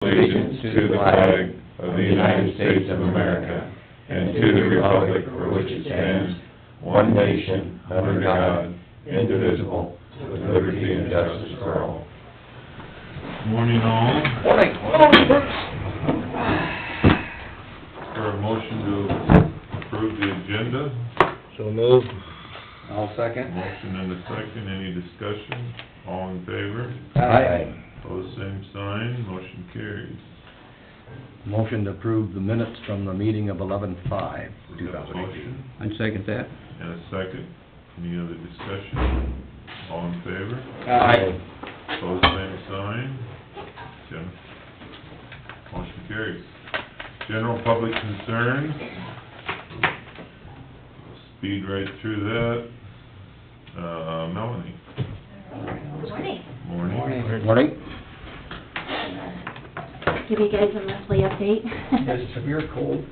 allegiance to the flag of the United States of America and to the republic for which it stands, one nation, under God, indivisible, with liberty and justice for all. Morning all. Morning. For a motion to approve the agenda. So moved. I'll second. Motion and a second, any discussion? All in favor? Aye. Pose same sign, motion carries. Motion to approve the minutes from the meeting of 11/5, We have a 2018. motion I'd second that. and a second, any other discussion? All in favor? Aye. Pose same sign. Jim? Motion carries. General public concerns. Speed right through that. Melanie? Morning. Morning. Morning. Give you guys a monthly update. Is severe cold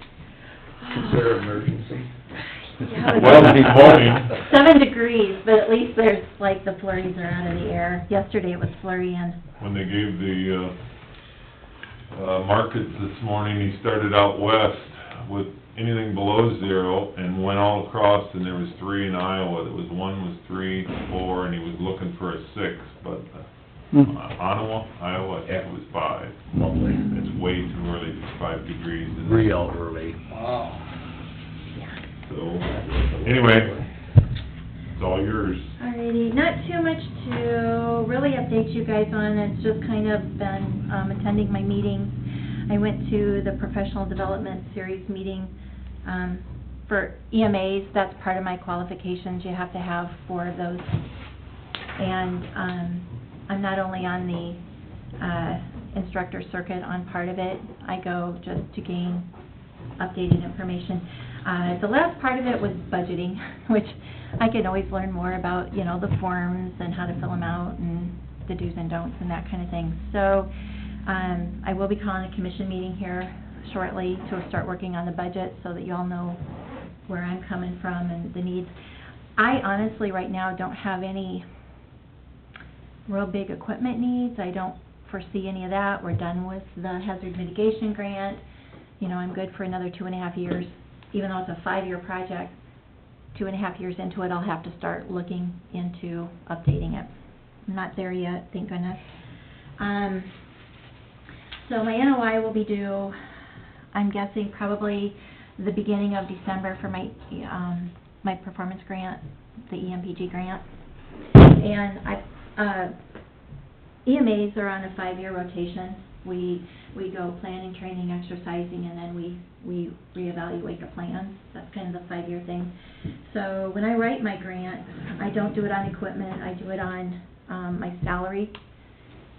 considered emergency? Yeah, Well, good morning. 7 degrees, but at least there's, like, the flurries are out of the air. Yesterday it was flurrying. When they gave the, markets this morning, he started out west with anything below 0 and went all across, and there was 3 in Iowa. That was, one was 3, 4, and he was looking for a 6, but, Iowa, I think it was 5. Lovely. It's way too early, it's 5 degrees. and- Real early. Wow. So, anyway, it's all yours. Alrighty, not too much to really update you guys on. It's just kind of been, attending my meetings. I went to the Professional Development Series meeting, for EMAs. That's part of my qualifications. You have to have 4 of those. And, I'm not only on the, instructor circuit on part of it. I go just to gain updated information. The last part of it was budgeting, which I can always learn more about, you know, the forms and how to fill them out and the do's and don'ts and that kind of thing. So, I will be calling a commission meeting here shortly to start working on the budget so that you all know where I'm coming from and the needs. I honestly, right now, don't have any real big equipment needs. I don't foresee any of that. We're done with the hazard mitigation grant. You know, I'm good for another 2.5 years. Even though it's a 5-year project, 2.5 years into it, I'll have to start looking into updating it. I'm not there yet, thank goodness. So my NOI will be due, I'm guessing probably the beginning of December for my, my performance grant, the EMPG grant. And EMAs are on a 5-year rotation. We go planning, training, exercising, and then we reevaluate the plans. That's kind of the 5-year thing. So when I write my grant, I don't do it on equipment. I do it on my salary,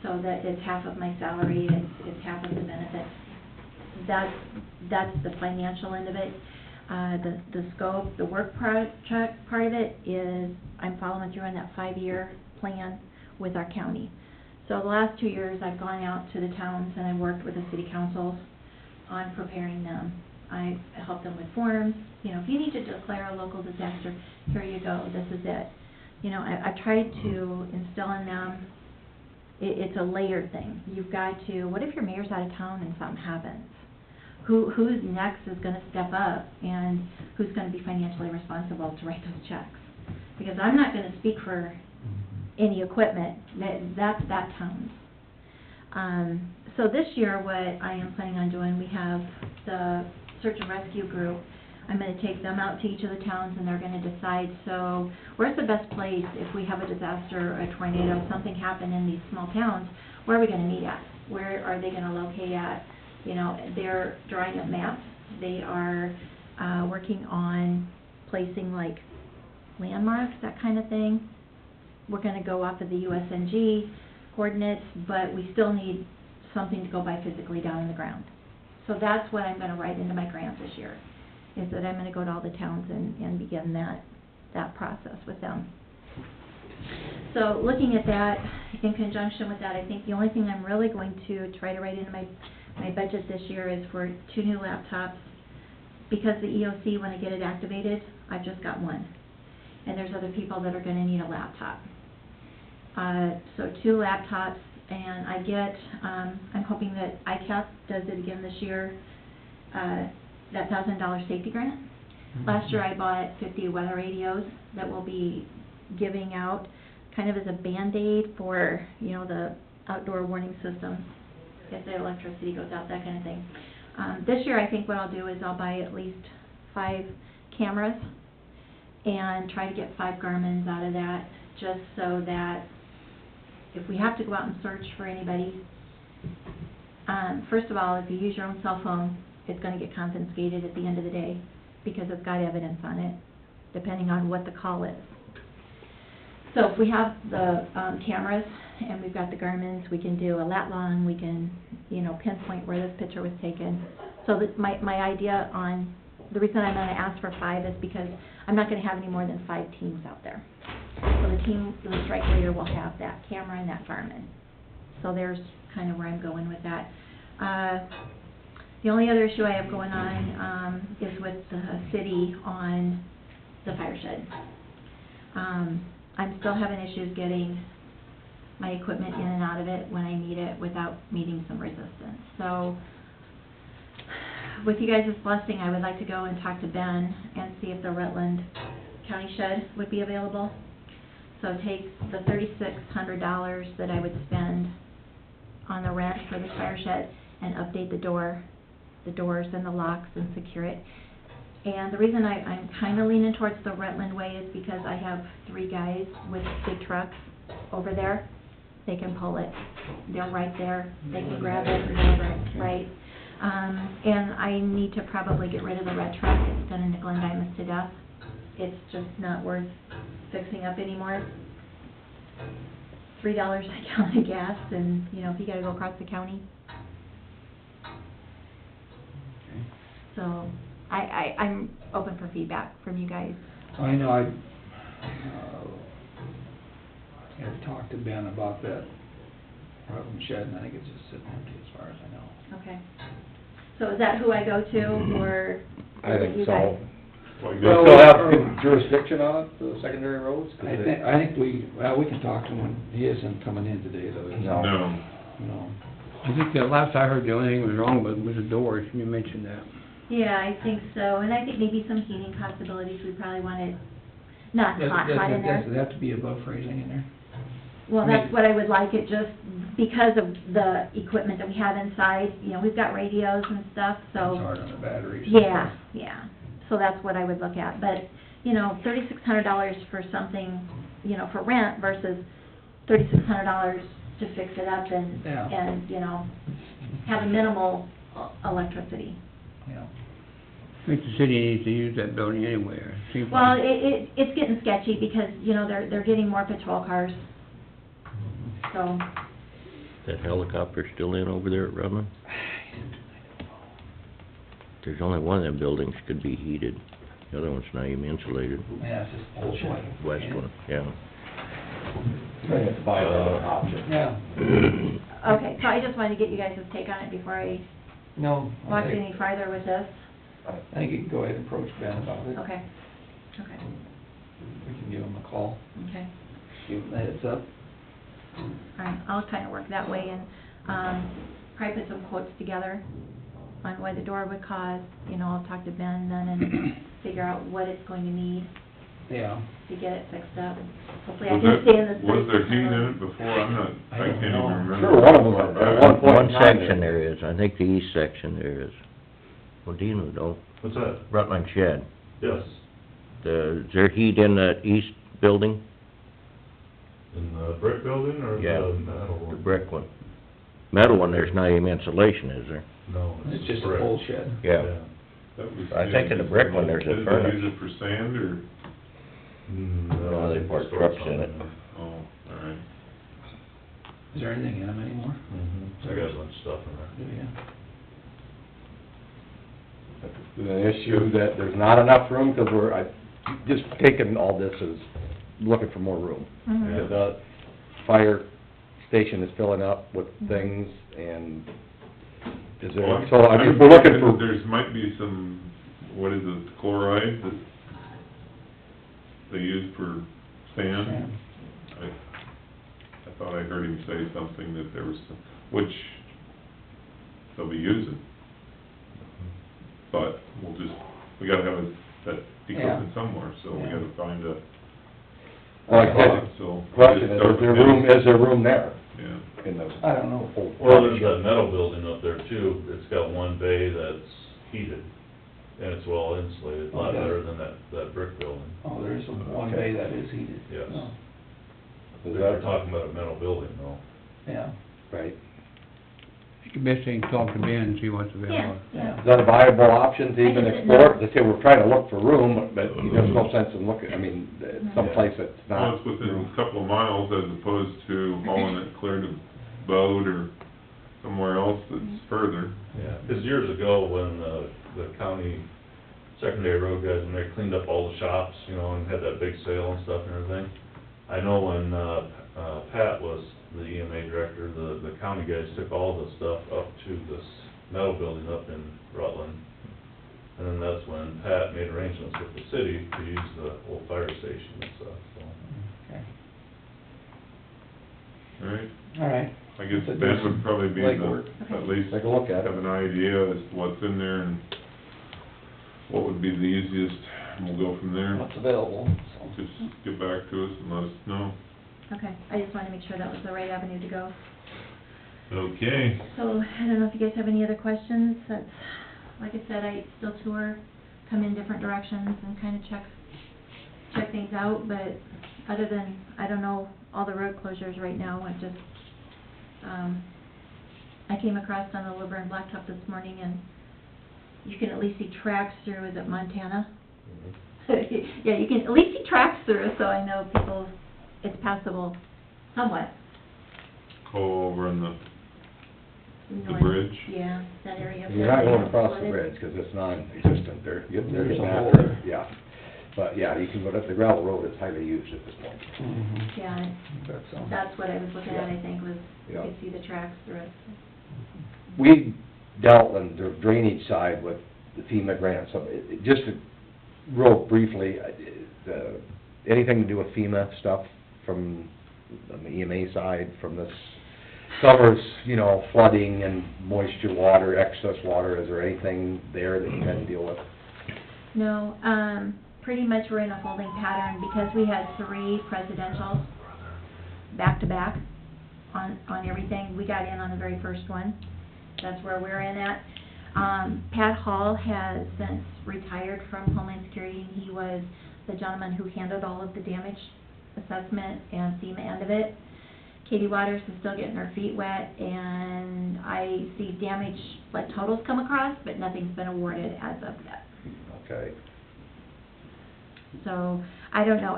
so that it's half of my salary and it's half of the benefits. That's the financial end of it. The scope, the work project part of it is I'm following through on that 5-year plan with our county. So the last 2 years, I've gone out to the towns and I've worked with the city councils on preparing them. I help them with forms. You know, if you need to declare a local disaster, here you go, this is it. You know, I tried to instill in them, it's a layered thing. You've got to, what if your mayor's out of town and something happens? Who's next is going to step up and who's going to be financially responsible to write those checks? Because I'm not going to speak for any equipment, that's that town's. So this year, what I am planning on doing, we have the search and rescue group. I'm going to take them out to each of the towns and they're going to decide, so where's the best place if we have a disaster, a tornado, something happen in these small towns, where are we going to meet at? Where are they going to locate at? You know, they're drawing up maps. They are working on placing like landmarks, that kind of thing. We're going to go off of the USNG coordinates, but we still need something to go by physically down on the ground. So that's what I'm going to write into my grant this year, is that I'm going to go to all the towns and begin that process with them. So looking at that, in conjunction with that, I think the only thing I'm really going to try to write into my budget this year is for 2 new laptops, because the EOC, when I get it activated, I've just got 1. And there's other people that are going to need a laptop. So 2 laptops and I get, I'm hoping that ICAP does it again this year, that $1,000 safety grant. Last year I bought 50 weather radios that we'll be giving out kind of as a Band-Aid for, you know, the outdoor warning systems, if the electricity goes out, that kind of thing. This year I think what I'll do is I'll buy at least 5 cameras and try to get 5 Garmins out of that, just so that if we have to go out and search for anybody, first of all, if you use your own cell phone, it's going to get confiscated at the end of the day because it's got evidence on it, depending on what the call is. So if we have the cameras and we've got the Garmins, we can do a lat long, we can, you know, pinpoint where this picture was taken. So that my idea on, the reason I'm going to ask for 5 is because I'm not going to have any more than 5 teams out there. So the strike leader will have that camera and that Garmin. So there's kind of where I'm going with that. The only other issue I have going on is with the city on the fire shed. I'm still having issues getting my equipment in and out of it when I need it without meeting some resistance. So with you guys' blessing, I would like to go and talk to Ben and see if the Rutland County shed would be available. So take the $3,600 that I would spend on the rent for the fire shed and update the doors and the locks and secure it. And the reason I'm kind of leaning towards the Rutland way is because I have 3 guys with big trucks over there. They can pull it. They're right there. They can grab it and whatever, right? And I need to probably get rid of the red truck. It's going to nickel and dime us to death. It's just not worth fixing up anymore. $3 a gallon of gas, and, you know, if you got to go across the county. So I'm open for feedback from you guys. I know I have talked to Ben about that Rutland shed, and I think it's just sitting empty as far as I know. Okay. So is that who I go to, or I is it think you so. guys? Well, We still have jurisdiction on it, the secondary roads? 'Cause I think we can talk to him when he isn't coming in today, though. is he? No. No. I think the last I heard, the only thing that was wrong with was the doors, you mentioned that. Yeah, I think so, and I think maybe some heating possibilities. We probably want it not hot in there. Does it have to be above freezing in there? Well, that's what I would like, it just because of the equipment that we have inside. You know, we've got radios and stuff, so. It's hard on the batteries. Yeah, yeah, so that's what I would look at, but, you know, $3,600 for something, you know, for rent versus $3,600 to fix it up and, Yeah. and, you know, have a minimal electricity. Yeah. I think the city needs to use that building anywhere. Well, it's getting sketchy because, you know, they're getting more patrol cars, so. That helicopter still in over there at Rutland? There's only one of them buildings could be heated. The other one's not even insulated. Yeah, it's just bullshit. West one, yeah. Bring it by the other option. Yeah. Okay, so I just wanted to get you guys' take on it before I No, walk any farther with this. I think you can go ahead and approach Ben about it. Okay, okay, We can give him a call, okay. give him the heads up. All right, I'll kind of work that way and, probably put some quotes together on what the door would cost. You know, I'll talk to Ben then and figure out what it's going to need Yeah. to get it fixed up. Hopefully I can stay in this. Was there heat in it before? I I don't can't even know. remember. Sure, one of them was at one point in One time section there. there is, I think the east section there is. Well, Dean would know, What's that? Rutland Shed. Yes, Is there heat in that east building? in the brick building or Yeah. the metal The one? brick one? Metal one, there's not even insulation, is there? No, It's just a brick. bull shed. Yeah. That was- I think in the brick one, there's a Did they furnace. use it for sand or? No, they park trucks in it. Oh, all right. Is there anything in them anymore? I got a bunch of stuff in there. Do you? The issue that there's not enough room, because I've just taken all this as looking for more room. Mhm. The fire station is filling up with things, and is Well, there, so I mean, I'm we're looking thinking for, There's might be some, what is it, chloride that they use for sand? I thought I heard him say something that there was, which they'll be using. But we gotta have that equipment somewhere, so we gotta find a Well, I guess so. the question is there room there Yeah. in the I don't know. whole? Well, there's that metal building up there too, it's got one bay that's heated, and it's well insulated, a lot Okay. better than that brick building. Oh, there is one bay that is heated. Yes. Oh, They're talking about a metal building though. yeah. Right. You can basically talk to Ben and see what's Yeah, available. yeah. Is that a viable option to even I didn't explore? know. They say we're trying to look for room, but there's no sense in looking, I mean, someplace that's Well, not. it's within a couple of miles as opposed to hauling it clear to Bode or somewhere else that's further. Yeah, 'cause years ago, when the county secondary road guys, when they cleaned up all the shops, you know, and had that big sale and stuff and everything, I know when Pat was the EMA director, the county guys took all the stuff up to this metal building up in Rutland. And then that's when Pat made arrangements with the city to use the old fire station and stuff, so. Okay. All right, All right. I guess So Ben do would probably be legwork. at least Take a look at have it. an idea as to what's in there and what would be the easiest, and we'll go from there. What's available, so. Just get back to us and let us know. Okay, I just wanted to make sure that was the right avenue to go. Okay. So, I don't know if you guys have any other questions. That's, like I said, I still tour, come in different directions and kind of check things out, but other than, I don't know, all the road closures right now, I just, I came across on the Laverne Blacktop this morning, and you can at least see tracks through, is it Montana? Yeah, you can at least see tracks through, so I know people, it's passable somewhat. Oh, over in the North. bridge? Yeah, that area. up You're there. not going across the Flooded. bridge, 'cause it's non-existent there. There's There's a a hole after, there. yeah. But, yeah, you can go up the gravel road, it's highly used at this point. Mhm. Yeah, Bet so. that's what I was looking at, I think, was, you Yeah. could see the tracks through it. We dealt on the drainage side with the FEMA grant, so just real briefly, anything to do with FEMA stuff from on the EMA side, from this summer's, you know, flooding and moisture water, excess water, is there anything there that you had to deal with? No, pretty much we're in a holding pattern because we had 3 presidentials back-to-back on everything. We got in on the very first one. That's where we're in at. Pat Hall has since retired from Homeland Security. He was the gentleman who handled all of the damage assessment and FEMA end of it. Katie Waters is still getting her feet wet, and I see damage, like totals come across, but nothing's been awarded as of yet. Okay. So, I don't know,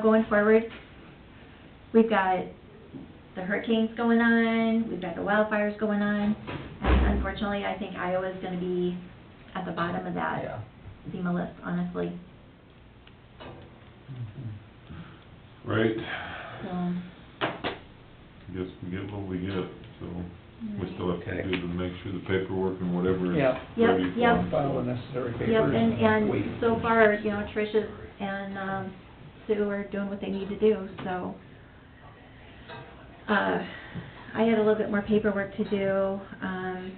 going forward, we've got the hurricanes going on, we've got the wildfires going on, and unfortunately, I think Iowa's gonna be at the bottom of that Yeah. FEMA list, honestly, Right. so. Guess we get what we get, so we still have to Okay. do to make sure the paperwork and whatever is Yep. ready Yep, for yep. them. File the necessary papers. Yep, and wait. so far, Trish and Sue are doing what they need to do, so. I had a little bit more paperwork to do, I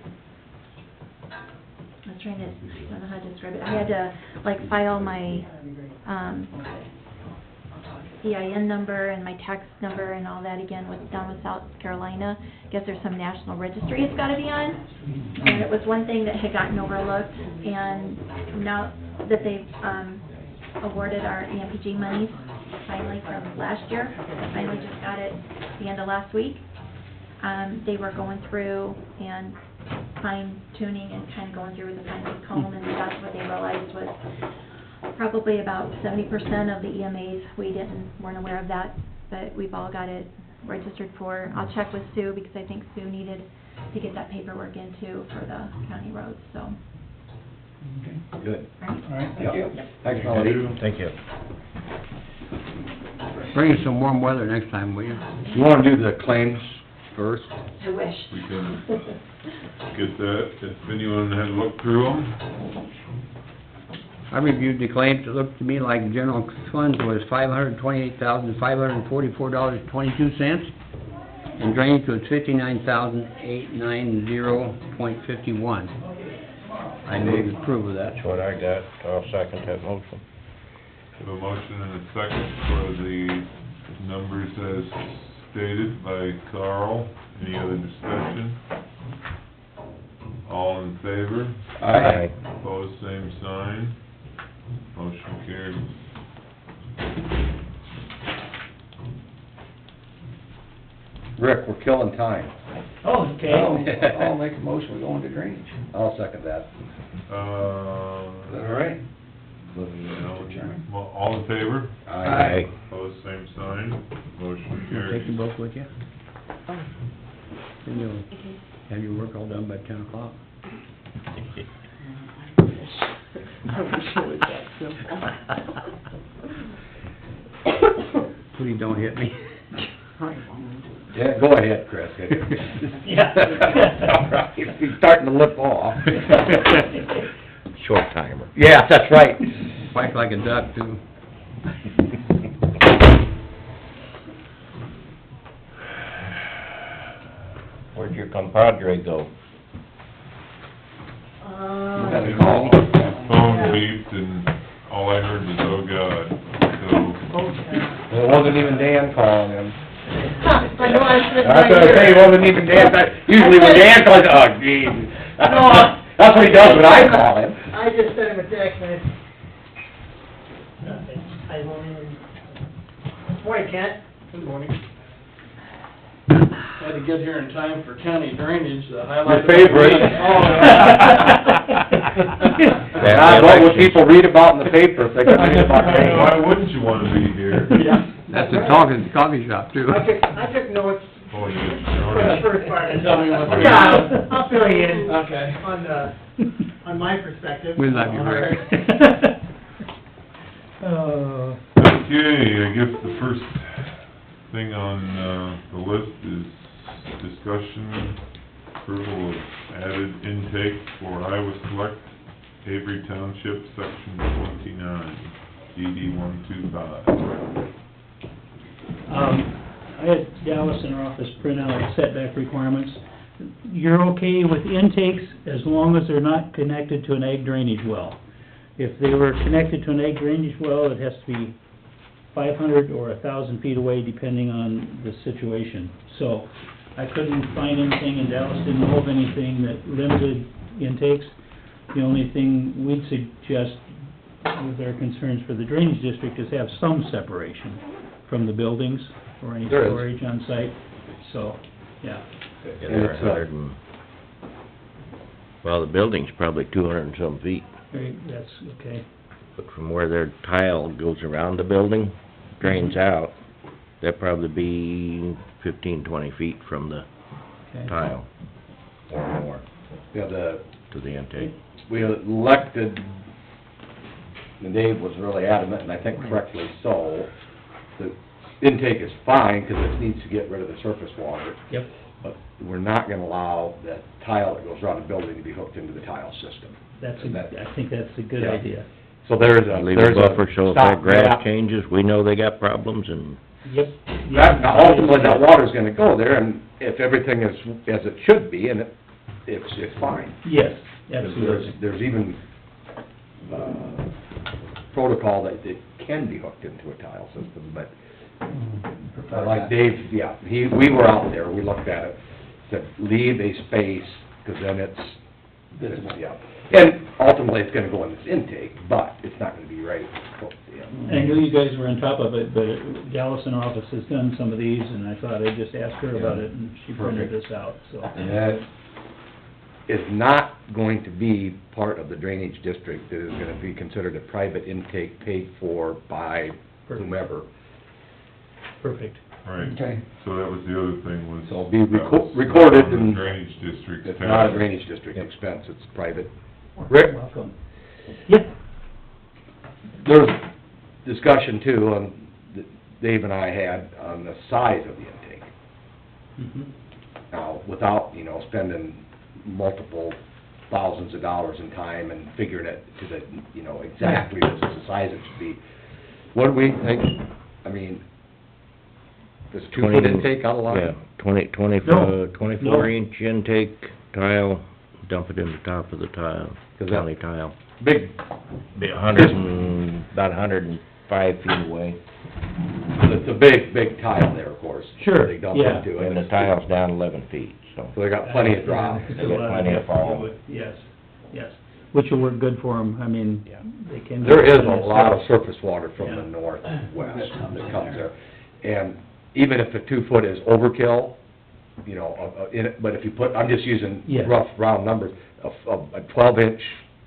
was trying to, I don't know how to describe it, I had to, file my, EIN number and my tax number and all that again down with South Carolina. Guess there's some national registry it's gotta be on, and it was one thing that had gotten overlooked, and now that they've, awarded our EMPG monies finally from last year, I finally just got it the end of last week. They were going through and fine tuning and kind of going through with a fine-tooth comb, and that's what they realized was probably about 70% of the EMAs, weren't aware of that, but we've all got it registered for. I'll check with Sue, because I think Sue needed to get that paperwork in too for the county roads, so. Okay. Good. All right. All right, thank you. Thanks, Melody. Thank you. Bring us some warm weather next time, will you? You wanna do the claims first? I wish. We can get that, if anyone had looked through them. I reviewed the claims, it looked to me like general funds was $528,544.22. And drainage was 59,890.51. I move to approve of that. That's what I got. I'll second that motion. Have a motion and a second for the numbers as stated by Carl. Any other discussion? All in favor? Aye. Opposed, same sign. Motion carries. Rick, we're killing time. Oh, okay. I'll make a motion, we go into drainage. I'll second that. Is that all right? All in favor? Aye. Opposed, same sign. Motion Take carries. them both with you? Then you'll have your work all done by 10 o'clock. Please don't hit me. Yeah, go ahead, Chris. Yeah. All right, he's starting to lip off. Short timer. Yeah, that's right. Quack like a duck, too. Where'd your compadre go? Got a call. Phone beeped and all I heard was, oh God, so. It wasn't even Dan calling him. I know, I was sitting That's right what I say, it here. wasn't even Dan. Usually when Dan calls, oh, geez. That's what he does when I call him. I just sent him a text and it's, nothing. I won't even. Morning, Kent. Good morning. Had to get here in time for county drainage, the highlight. Your favorite. Not what would people read about in the paper if they could read about Why drainage. wouldn't you wanna be here? Yeah. That's a coffee shop, too. I took notes Oh, you get for the first part. And tell me what. Yeah, I'll fill you in. Okay. On my perspective. We love you, Rick. Okay, I guess the first thing on, the list is discussion, approval of added intake for Iowa Select, Avery Township, section 29, DD 125. I had Dallas in her office print out setback requirements. You're okay with intakes as long as they're not connected to an ag drainage well. If they were connected to an ag drainage well, it has to be 500 or 1,000 feet away, depending on the situation. So, I couldn't find anything, and Dallas didn't know of anything that limited intakes. The only thing we'd suggest with our concerns for the drainage district is have some separation from the buildings or any There is. storage on site. So, yeah. Yeah, they're It's, 100 and, well, the building's probably 200 and some feet, That's okay. but from where their tile goes around the building, drains out, that'd probably be 15, 20 feet from the Okay. tile, or more, Yeah, to the intake. we elected, and Dave was really adamant, and I think correctly so, the intake is fine, because it needs to get rid of the surface water. Yep. But we're not gonna allow that tile that goes around the building to be hooked into the tile system. I think that's a good Yeah. idea. So there's a Leave a buffer, so if that stop grass gap. changes, we know they got problems, and Yep. Now, ultimately, that water's gonna go there, and if everything is as it should be, and it's fine. Yes, absolutely. There's even, protocol that it can be hooked into a tile system, but like Dave, yeah, we were out there, we looked at it, said, leave a space, 'cause then it's, yeah. And ultimately, it's gonna go in this intake, but it's not gonna be right, I knew you guys were on top of it, but Dallas in our office has done some of these, and I thought I'd just ask her about it, and she printed this out, so. And that is not going to be part of the drainage district. It is gonna be considered a private intake paid for by whomever. Perfect. Right, Okay. so that was the other thing was. So it'll be that was recorded not on the and Drainage district. It's not a drainage district expense, it's private. Rick, Welcome. Yeah. there's discussion too, on, that Dave and I had, on the size of the intake. Mhm. Now, without, spending multiple thousands of dollars in time and figuring it to the, exactly this is the size it should be. What do we think, I mean, this 2-foot intake out of line? Yeah, 24 No. inch intake tile, dump it in the top of the tile, 'Cause that- county tile. Big, Be about 105 feet away. it's a big tile there, of course. Sure, They dump yeah. into, And the it's- tile's down 11 feet, so. So they got plenty of drop. They got plenty of fall. Yes, yes, which will work good for them, I mean, Yeah. they can. There is a lot of surface water from Yeah. the northwest that comes there. And even if the 2-foot is overkill, you know, but if you put, I'm just using Yeah. rough, round numbers, a 12-inch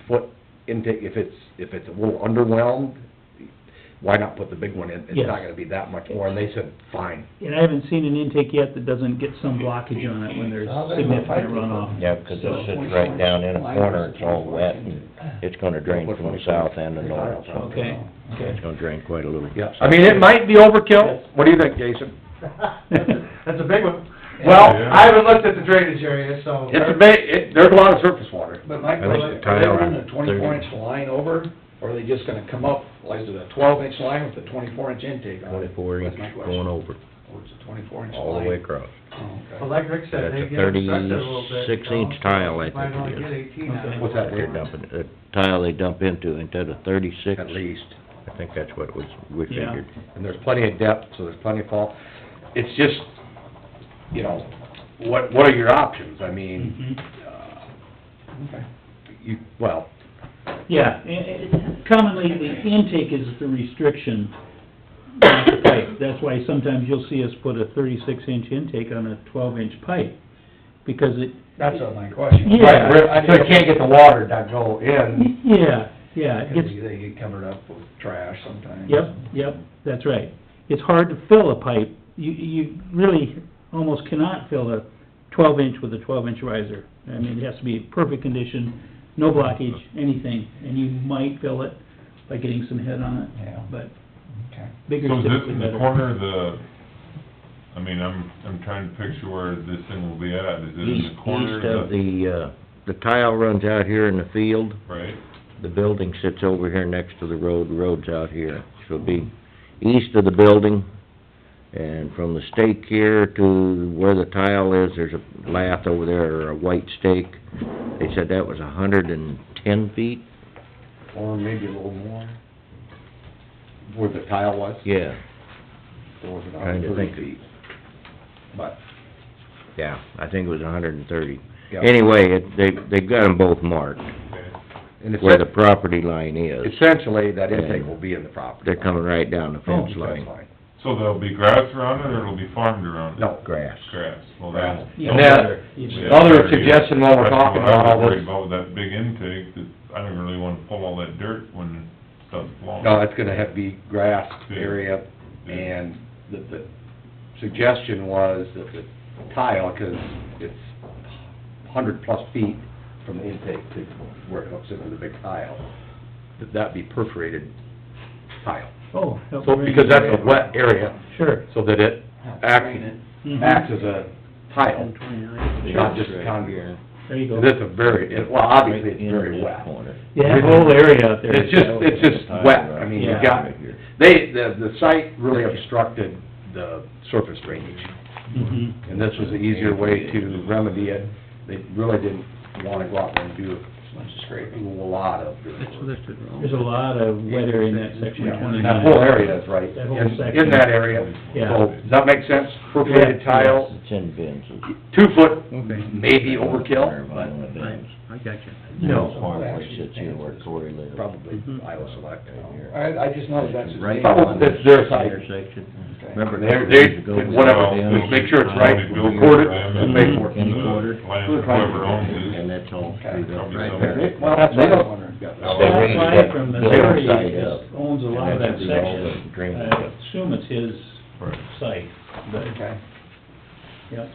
foot intake, if it's a little underwhelmed, why not put the big one in? It's Yes. not gonna be that much more, and they said, fine. And I haven't seen an intake yet that doesn't get some blockage on it when there's significant runoff. Yeah, because it sits right down in a corner, it's all wet, and it's gonna drain from the south and the north, so. Okay, It's gonna drain quite a little. Yeah, I mean, it might be overkill. What do you think, Jason? That's a big one. Well, Yeah. I haven't looked at the drainage area, so. It's a big, there's a lot of surface water. But my I think question, the are they tile- running a 24-inch line over, or are they just gonna come up, like, is it a 12-inch line with a 24-inch intake on it? 24 inch That's my question. going over, Or it's a 24-inch line? all the way across. Oh, okay. Well, like Rick said, That's they a get affected a little bit. 36-inch tile, I Might think only it get is. 18 out of it. What's that, They're dumping, the tile they dump into, instead of 36. At least. I think that's what we Yeah. figured. And there's plenty of depth, so there's plenty of fall. It's just, you know, what are your options? I mean, well, Yeah, commonly, the intake is the restriction, not the pipe. That's why sometimes you'll see us put a 36-inch intake on a 12-inch pipe, because it... That's what my question. Yeah. right, so you can't get the water to go in. Yeah, it gets, They get covered up with trash sometimes. yep, that's right. It's hard to fill a pipe. You really almost cannot fill a 12-inch with a 12-inch riser. I mean, it has to be perfect condition, no blockage, anything, and you might fill it by getting some head on it, Yeah. but Okay. bigger So is is this typically in the better. corner of the, I mean, I'm trying to picture where this thing will be at, is it in East the corner of the tile runs out here in the field, Right, the building sits over here next to the road's out here. So it'll be east of the building, and from the stake here to where the tile is, there's a lath over there, or a white stake. They said that was 110 feet? Or maybe a little more. Where the tile was. Yeah, There was about Trying to 30 think. feet. But, yeah, I think it was 130. yeah. Anyway, they got them both marked, okay. And it's where the property line is. essentially, that intake will be in the property. They're coming right down the fence Oh, line. that's fine. So there'll be grass around it, or it'll be farmed around it? No. Grass. Grass, well, that's... Yeah, And that- better. Yeah, Other there suggestion while we're That's talking what I about all was worried this. about with that big intake, that I don't really wanna pull all that dirt when stuff's blowing. No, it's gonna have to be grass Yeah. area, and the suggestion was that the tile, 'cause it's 100-plus feet from the intake to where it hooks into the big tile, that be perforated tile. Oh, help So, drain. because that's a wet area, Sure. so that it acts, Mhm. acts as a tile, 1029. not just a concrete. There you go. It's a very, well, obviously, it's In very this wet. corner. Yeah, the whole area out there. It's just wet, I mean, you've Yeah. got, the site really obstructed the surface drainage, Mhm. and this was the easier way to remedy it. They really didn't wanna go out there and do a lot of dirt It's work. listed wrong. There's a lot of wet area in that section Yeah, 29. that whole area is right, That whole in section. that area. Yeah. So, does that make sense? Perforated Yeah. tile, It's in bins. 2-foot, Okay. maybe overkill, but I got you. no, Which sits here where Cory lives. probably Mhm. Iowa Select. I just noticed that's his name. Probably, it's their site. Intersection. Okay. Remember, They, whatever, Well, just make sure it's right, somebody built record for them it, and and pay for Any it. quarter. Whoever owns it. And that's all Okay. screwed up Probably right somewhere. there. Well, that's what I was wondering. They That raised guy that from building Missouri side is- up. owns a lot of And that that's all section. the drainage. I assume it's his Right. site, but, Okay. yep,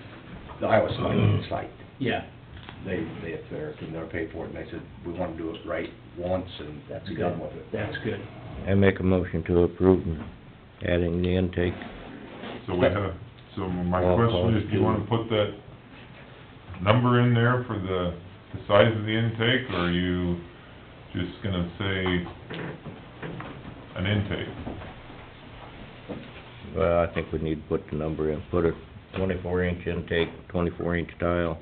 The Iowa Select site. yeah. If they're gonna pay for it, and they said, we wanna do it right once and That's be good. done with it. That's good. I make a motion to approve adding the intake. So we have, so my Well, question is, do you wanna put that number in there for the size of the intake, or are you just gonna say an intake? Well, I think we need to put the number in, put a 24-inch intake, 24-inch tile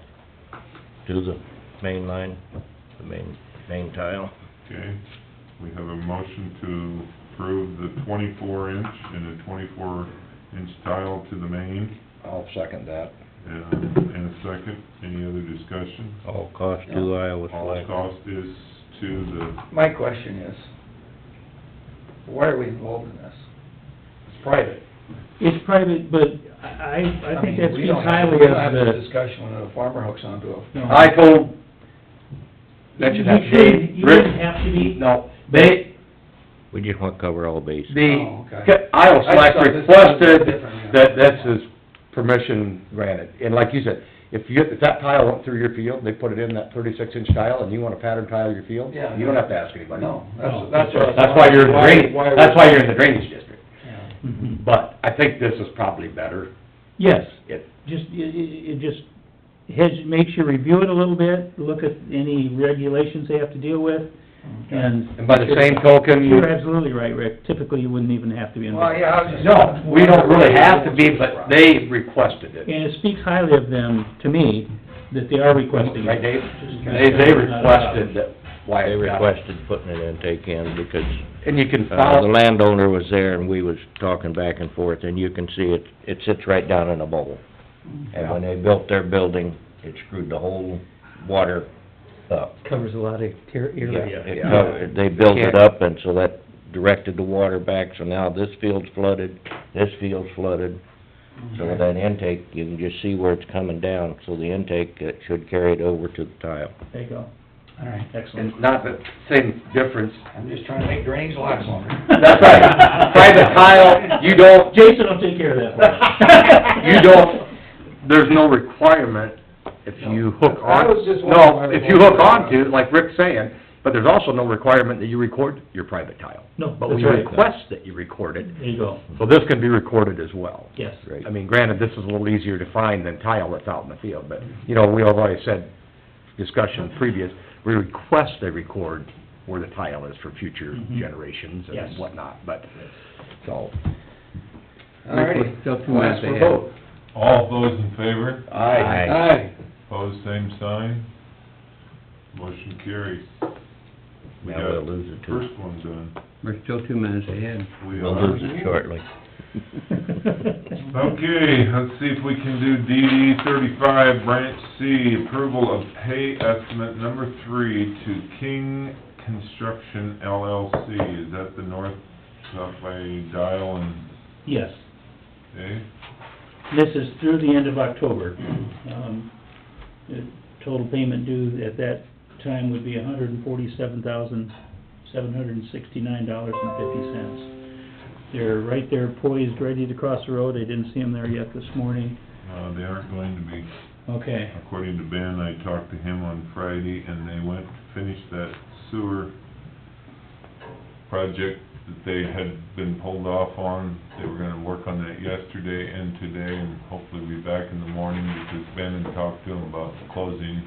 to the main line, the main tile. Okay, we have a motion to approve the 24-inch and a 24-inch tile to the main, I'll second that. and a second. Any other discussion? All cost to Iowa All Select. cost is to the, My question is, why are we involved in this? It's private. It's private, but I think that mean, speaks highly of We don't have this the... discussion when a farmer hooks onto a... No. I told, mentioned that to Dave, You Rick, wouldn't have to be... no, they, We just want to cover all bases. Oh, the, okay. Iowa I Select thought this was requested different, that this is permission granted. And like you said, if that tile went through your field, they put it in that 36-inch tile, and you want to pattern tile your field, Yeah. you don't have to ask anybody. No, No. that's what... That's why you're in the drainage, why that's why you're in the drainage district. Yeah. Mhm. But I think this is probably better. Yes, It, it just makes you review it a little bit, look at any regulations they have to deal with, and... and by the same token, You're absolutely right, Rick. Typically, you wouldn't even have to be involved. Well, yeah, I was just... no, we don't really have to be, but they requested it. And it speaks highly of them, to me, that they are requesting it. Right, Dave? They requested that, why They it got- requested putting an intake in because, And you can the follow, landowner was there and we was talking back and forth, and you can see it sits right down in a bowl. And when they built their building, it screwed the whole water up. Covers a lot of area. It covered- They built it up, and so that directed the water back, so now this field's flooded, this field's flooded. So with that intake, you can just see where it's coming down, so the intake, it should carry it over to the tile. There you go. All right. Excellent. and not the same difference. I'm just trying to make drainage last longer. That's right. Private tile, you don't, Jason will take care of that for you. you don't, there's no requirement if you hook on. I was just No, wondering if you hook onto, like Rick's saying, but there's also no requirement that you record your private tile. No, But we that's right. request that you record it, There you go. so this can be recorded as well. Yes. Right. I mean, granted, this is a little easier to find than tile that's out in the field, but, you know, we have already said, discussion previous, we request they record where the tile is for future Mhm. generations Yes. and whatnot, but, so. All righty. Still 2 We'll minutes ask for a ahead. vote. all those in favor? Aye. Opposed, same sign. Motion carries. We Now got we'll lose it too. first one done. We're still 2 minutes ahead. We We'll are. lose it shortly. Okay, let's see if we can do DD 35, Branch C, approval of pay estimate number 3 to King Construction LLC. Is that the north, up by Dial and, Yes. okay? This is through the end of October. The total payment due at that time would be $147,769.50. They're right there poised, ready to cross the road. I didn't see them there yet this morning. They aren't going to be. Okay. According to Ben, I talked to him on Friday, and they went to finish that sewer project that they had been pulled off on. They were gonna work on that yesterday and today, and hopefully be back in the morning, because Ben had talked to him about closing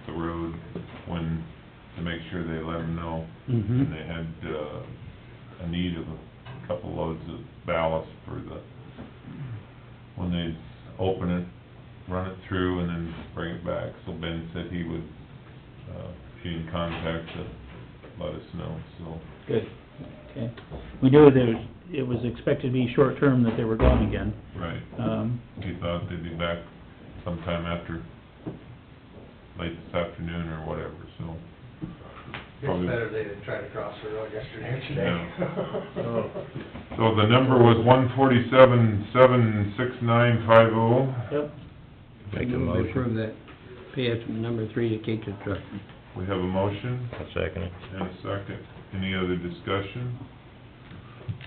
the road when, to make sure they let them know. Mm-hmm. And they had, a need of a couple loads of ballast for the, when they open it, run it through, and then bring it back. So Ben said he would, be in contact to let us know, so. Good. Okay. We knew it was expected to be short-term that they were gone again. Right. He thought they'd be back sometime after, late this afternoon or whatever, so. It's better they didn't try to cross the road yesterday or today. So the number was 147,769.50. Yep. Make a Move to motion. approve that pay estimate number 3 to King Construction. We have a motion I'll second it. and a second. Any other discussion?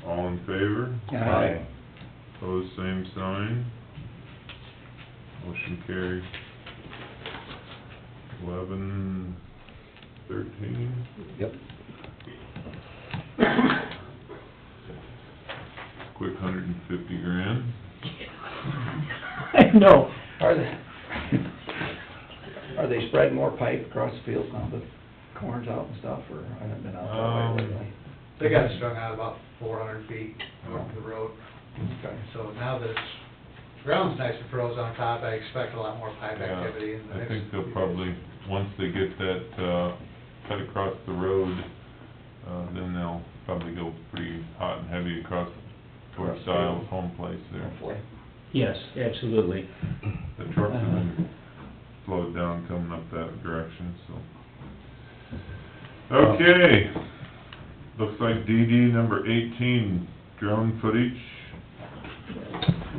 All in favor? Aye. Pose same sign. Motion carries. 11-13. Yep. Quick $150,000. I know. Are they spreading more pipe across the fields now, the corn's out and stuff, or I haven't been out that way lately? They got it strung out about 400 feet north of the road. Okay. So now that ground's nice and frozen on top, I expect a lot more pipe Yeah, activity in the I next. think they'll probably, once they get that, cut across the road, then they'll probably go pretty hot and heavy across towards Stiles' home place there. Hopefully. Yes, absolutely. The trucks have been slowed down coming up that direction, so. Okay, looks like DD number 18, drone footage.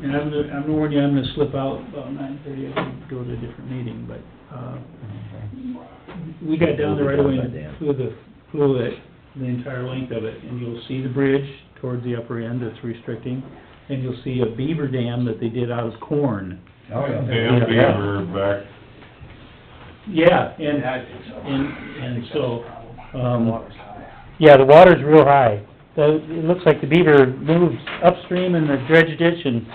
And I'm gonna warn you, I'm gonna slip out about 9:30, I can go to a different meeting, but, we got down the right away and flew it, the entire length of it, and you'll see the bridge towards the upper end that's restricting, and you'll see a beaver dam that they did out of corn. Oh, yeah. And beaver back, Yeah, and so, yeah, the water's real high. It looks like the beaver moved upstream in the dredge ditch and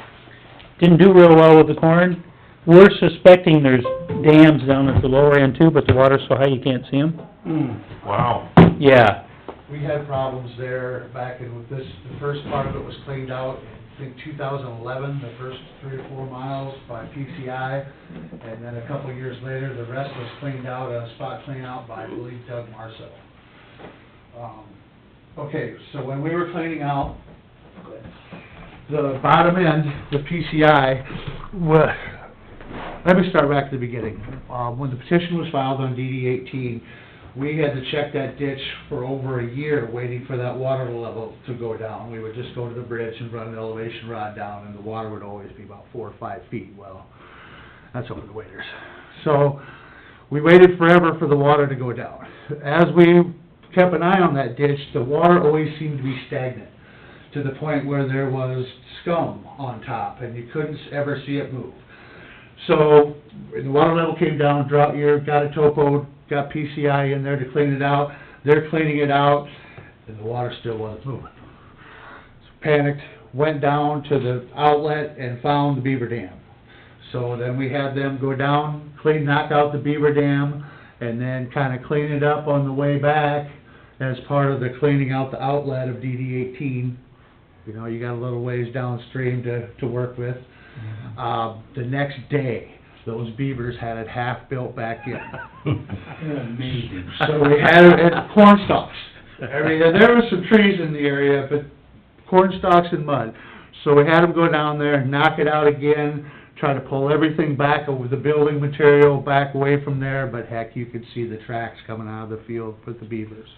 didn't do real well with the corn. We're suspecting there's dams down at the lower end too, but the water's so high you can't see them. wow. Yeah, We had problems there back in this, the first part of it was cleaned out, I think 2011, the first 3 or 4 miles by PCI, and then a couple years later, the rest was cleaned out, a spot clean out by, I believe, Doug Marceau. Okay, so when we were cleaning out the bottom end, the PCI, let me start back at the beginning. When the petition was filed on DD 18, we had to check that ditch for over a year, waiting for that water level to go down. We would just go to the bridge and run an elevation rod down, and the water would always be about 4 or 5 feet. Well, that's over the waders. So, we waited forever for the water to go down. As we kept an eye on that ditch, the water always seemed to be stagnant, to the point where there was scum on top, and you couldn't ever see it move. So, when the water level came down, drought year, got a topo, got PCI in there to clean it out. They're cleaning it out, and the water still wasn't moving. So panicked, went down to the outlet and found the beaver dam. So then we had them go down, knock out the beaver dam, and then kinda clean it up on the way back as part of the cleaning out the outlet of DD 18. You know, you got a little ways downstream to work with. The next day, those beavers had it half built back in. amazing. So we had it at corn stalks. I mean, there were some trees in the area, but corn stalks and mud. So we had them go down there, knock it out again, try to pull everything back over the building material, back away from there, but heck, you could see the tracks coming out of the field with the beavers.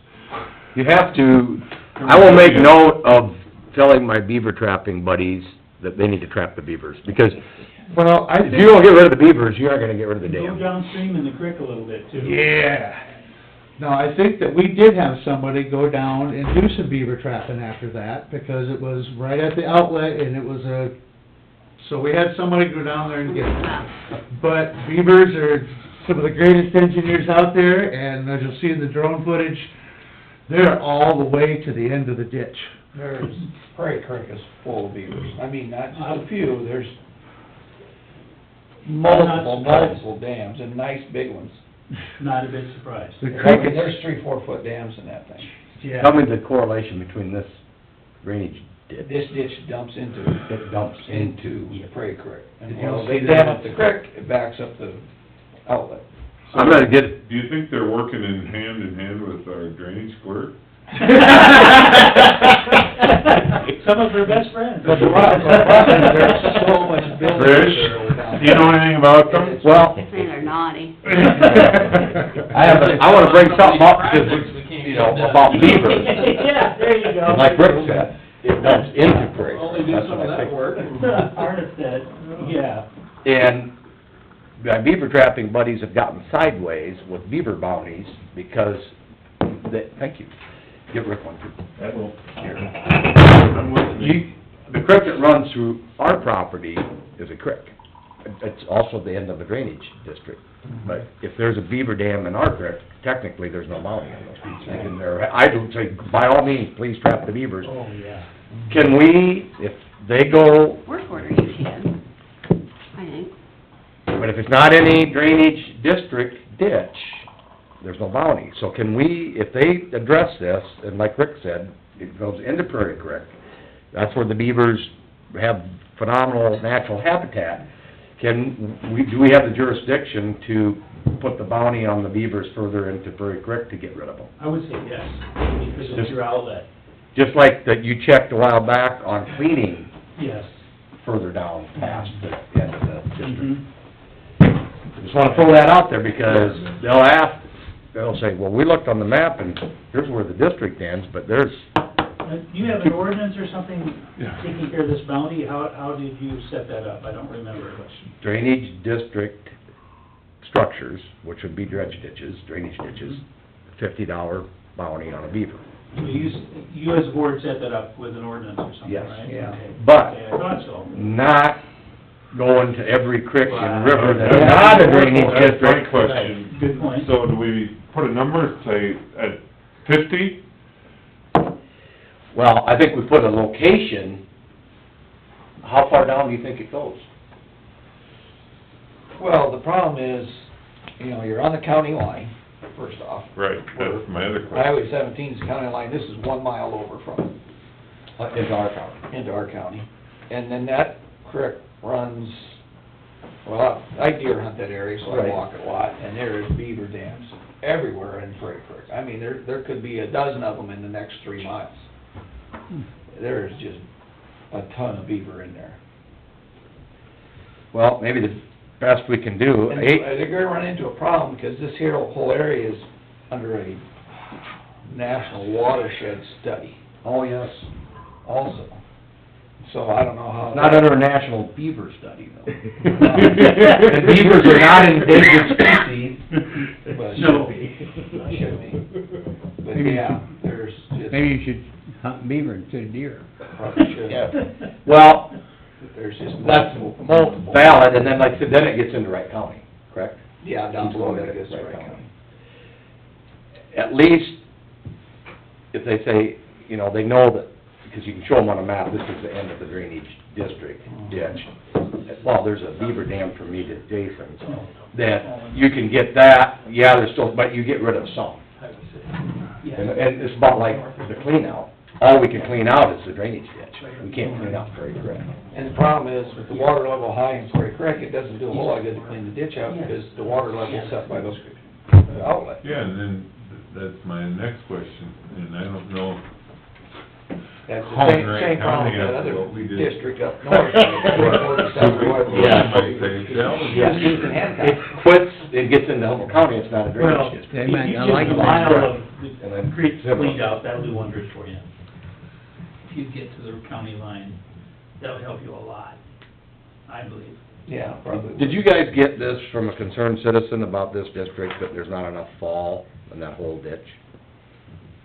You have to, I will make note of telling my beaver trapping buddies that they need to trap the beavers, because Well, I if you don't get rid of the beavers, you aren't gonna get rid of the Go dam. downstream in the creek a little bit too. Yeah. No, I think that we did have somebody go down and do some beaver trapping after that, because it was right at the outlet, and it was so we had somebody go down there and get it. But beavers are some of the greatest engineers out there, and as you'll see in the drone footage, they're all the way to the end of the ditch. There's, Prairie Creek is full of beavers. I mean, not just a few, there's multiple dams, and nice big ones. Not a bit surprised. The I creek mean, there's 3-4 foot dams in that thing. Yeah. Tell me the correlation between this drainage ditch. This ditch dumps into It dumps into Prairie Creek. And Did you when they see dam that? up the creek, it backs up the outlet. I'm gonna get, Do you think they're working in hand with our drainage clerk? Some of her best friends. But the problem is there's so much building material down Do you know anything about them? well, Say they're naughty. I wanna bring something up, because, you know, about beavers. Yeah, there you go. Like Rick said, it dumps into creek. Only do That's some what of I that think. work. Artist said, yeah. And my beaver trapping buddies have gotten sideways with beaver bounties because thank you. Give Rick one too. That will. The creek that runs through our property is a creek. It's also the end of the drainage district. But if there's a beaver dam in our creek, technically, there's no bounty on those people. And I would say, by all means, please trap the beavers. Oh, yeah. Can we, if they go, Work order you can, I think. but if it's not any drainage district ditch, there's no bounty. So can we, if they address this, and like Rick said, it goes into Prairie Creek, that's where the beavers have phenomenal natural habitat, do we have the jurisdiction to put the bounty on the beavers further into Prairie Creek to get rid of them? I would say yes, because it's your outlet. Just like that you checked a while back on cleaning Yes. further down past the end of the district. Mhm. Just wanna throw that out there, because they'll say, well, we looked on the map and here's where the district ends, but there's, Do you have an ordinance or something Yeah. taking care of this bounty? How did you set that up? I don't remember. drainage district structures, which would be dredge ditches, drainage ditches, $50 bounty on a beaver. So you as a board set that up with an ordinance or something, Yes. right? Yeah. Okay. But- Okay, I thought so. Not going to every creek and river that's That's not a drainage my district. question. Good point. So do we put a number, say, at 50? Well, I think we put a location, how far down do you think it goes? Well, the problem is, you're on the county line, first off. Right, that's my other question. Highway 17 is the county line, this is 1 mile over from it. Into our county. Into our county. And then that creek runs, well, I deer hunt that area, so I Right. walk it a lot, and there is beaver dams everywhere in Prairie Creek. I mean, there could be a dozen of them in the next 3 miles. There is just a ton of beaver in there. Well, maybe the best we can do, And they're gonna run into a problem, because this here whole area is under a national watershed study oh, yes. also. So I don't know how. Not under a national beaver study, though. And beavers are not endangered species. But No. should be. But yeah, there's just, Maybe you should hunt beaver instead of deer. probably should. Yeah. Well, There's just that's multiple. valid, and then like I said, then it gets into Wright County, correct? Yeah, down below that is Wright Wright County. County. At least, if they say, they know that, because you can show them on a map, this is the end of the drainage district ditch. Well, there's a beaver dam from me to Jason, so, that you can get that, yeah, there's still, but you get rid of some. And it's about like the clean out. All we can clean out is the drainage ditch. We can't clean out Prairie Creek. And the problem is, with the water level high in Prairie Creek, it doesn't do a whole lot of good to clean the ditch out, because the water level's set by those outlets. Yeah, and then that's my next question, and I don't know, That's the Home same, Wright same problem County with that after other what we did. district up north. Yeah. might say, Yeah. Just use the hand It quits, it gets into Humboldt County, it's not a Well, drainage district. They if might you not just like a that. mile of And then the creek zip cleaned it. out, that'll do wonders for you. If you get to the county line, that'll help you a lot, I believe. Yeah, probably. Did you guys get this from a concerned citizen about this district, that there's not enough fall in that whole ditch?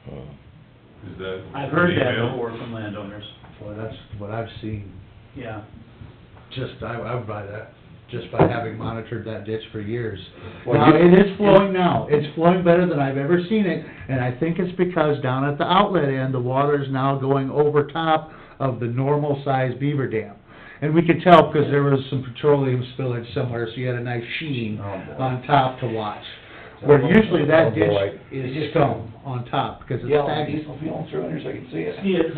Is that? I've heard that email? before from landowners, Well, that's what I've seen. yeah. I would buy that, just by having monitored that ditch for years. Well, Now, you- it is flowing now, it's flowing better than I've ever seen it, and I think it's because down at the outlet end, the water is now going over top of the normal size beaver dam. And we could tell, because there was some petroleum spillage somewhere, so you had a nice sheen Oh, boy. on top to watch. Where usually Oh, that boy. ditch is stone on top, because it's Yellow stagnant. diesel fuel through in there so I can see it. See it.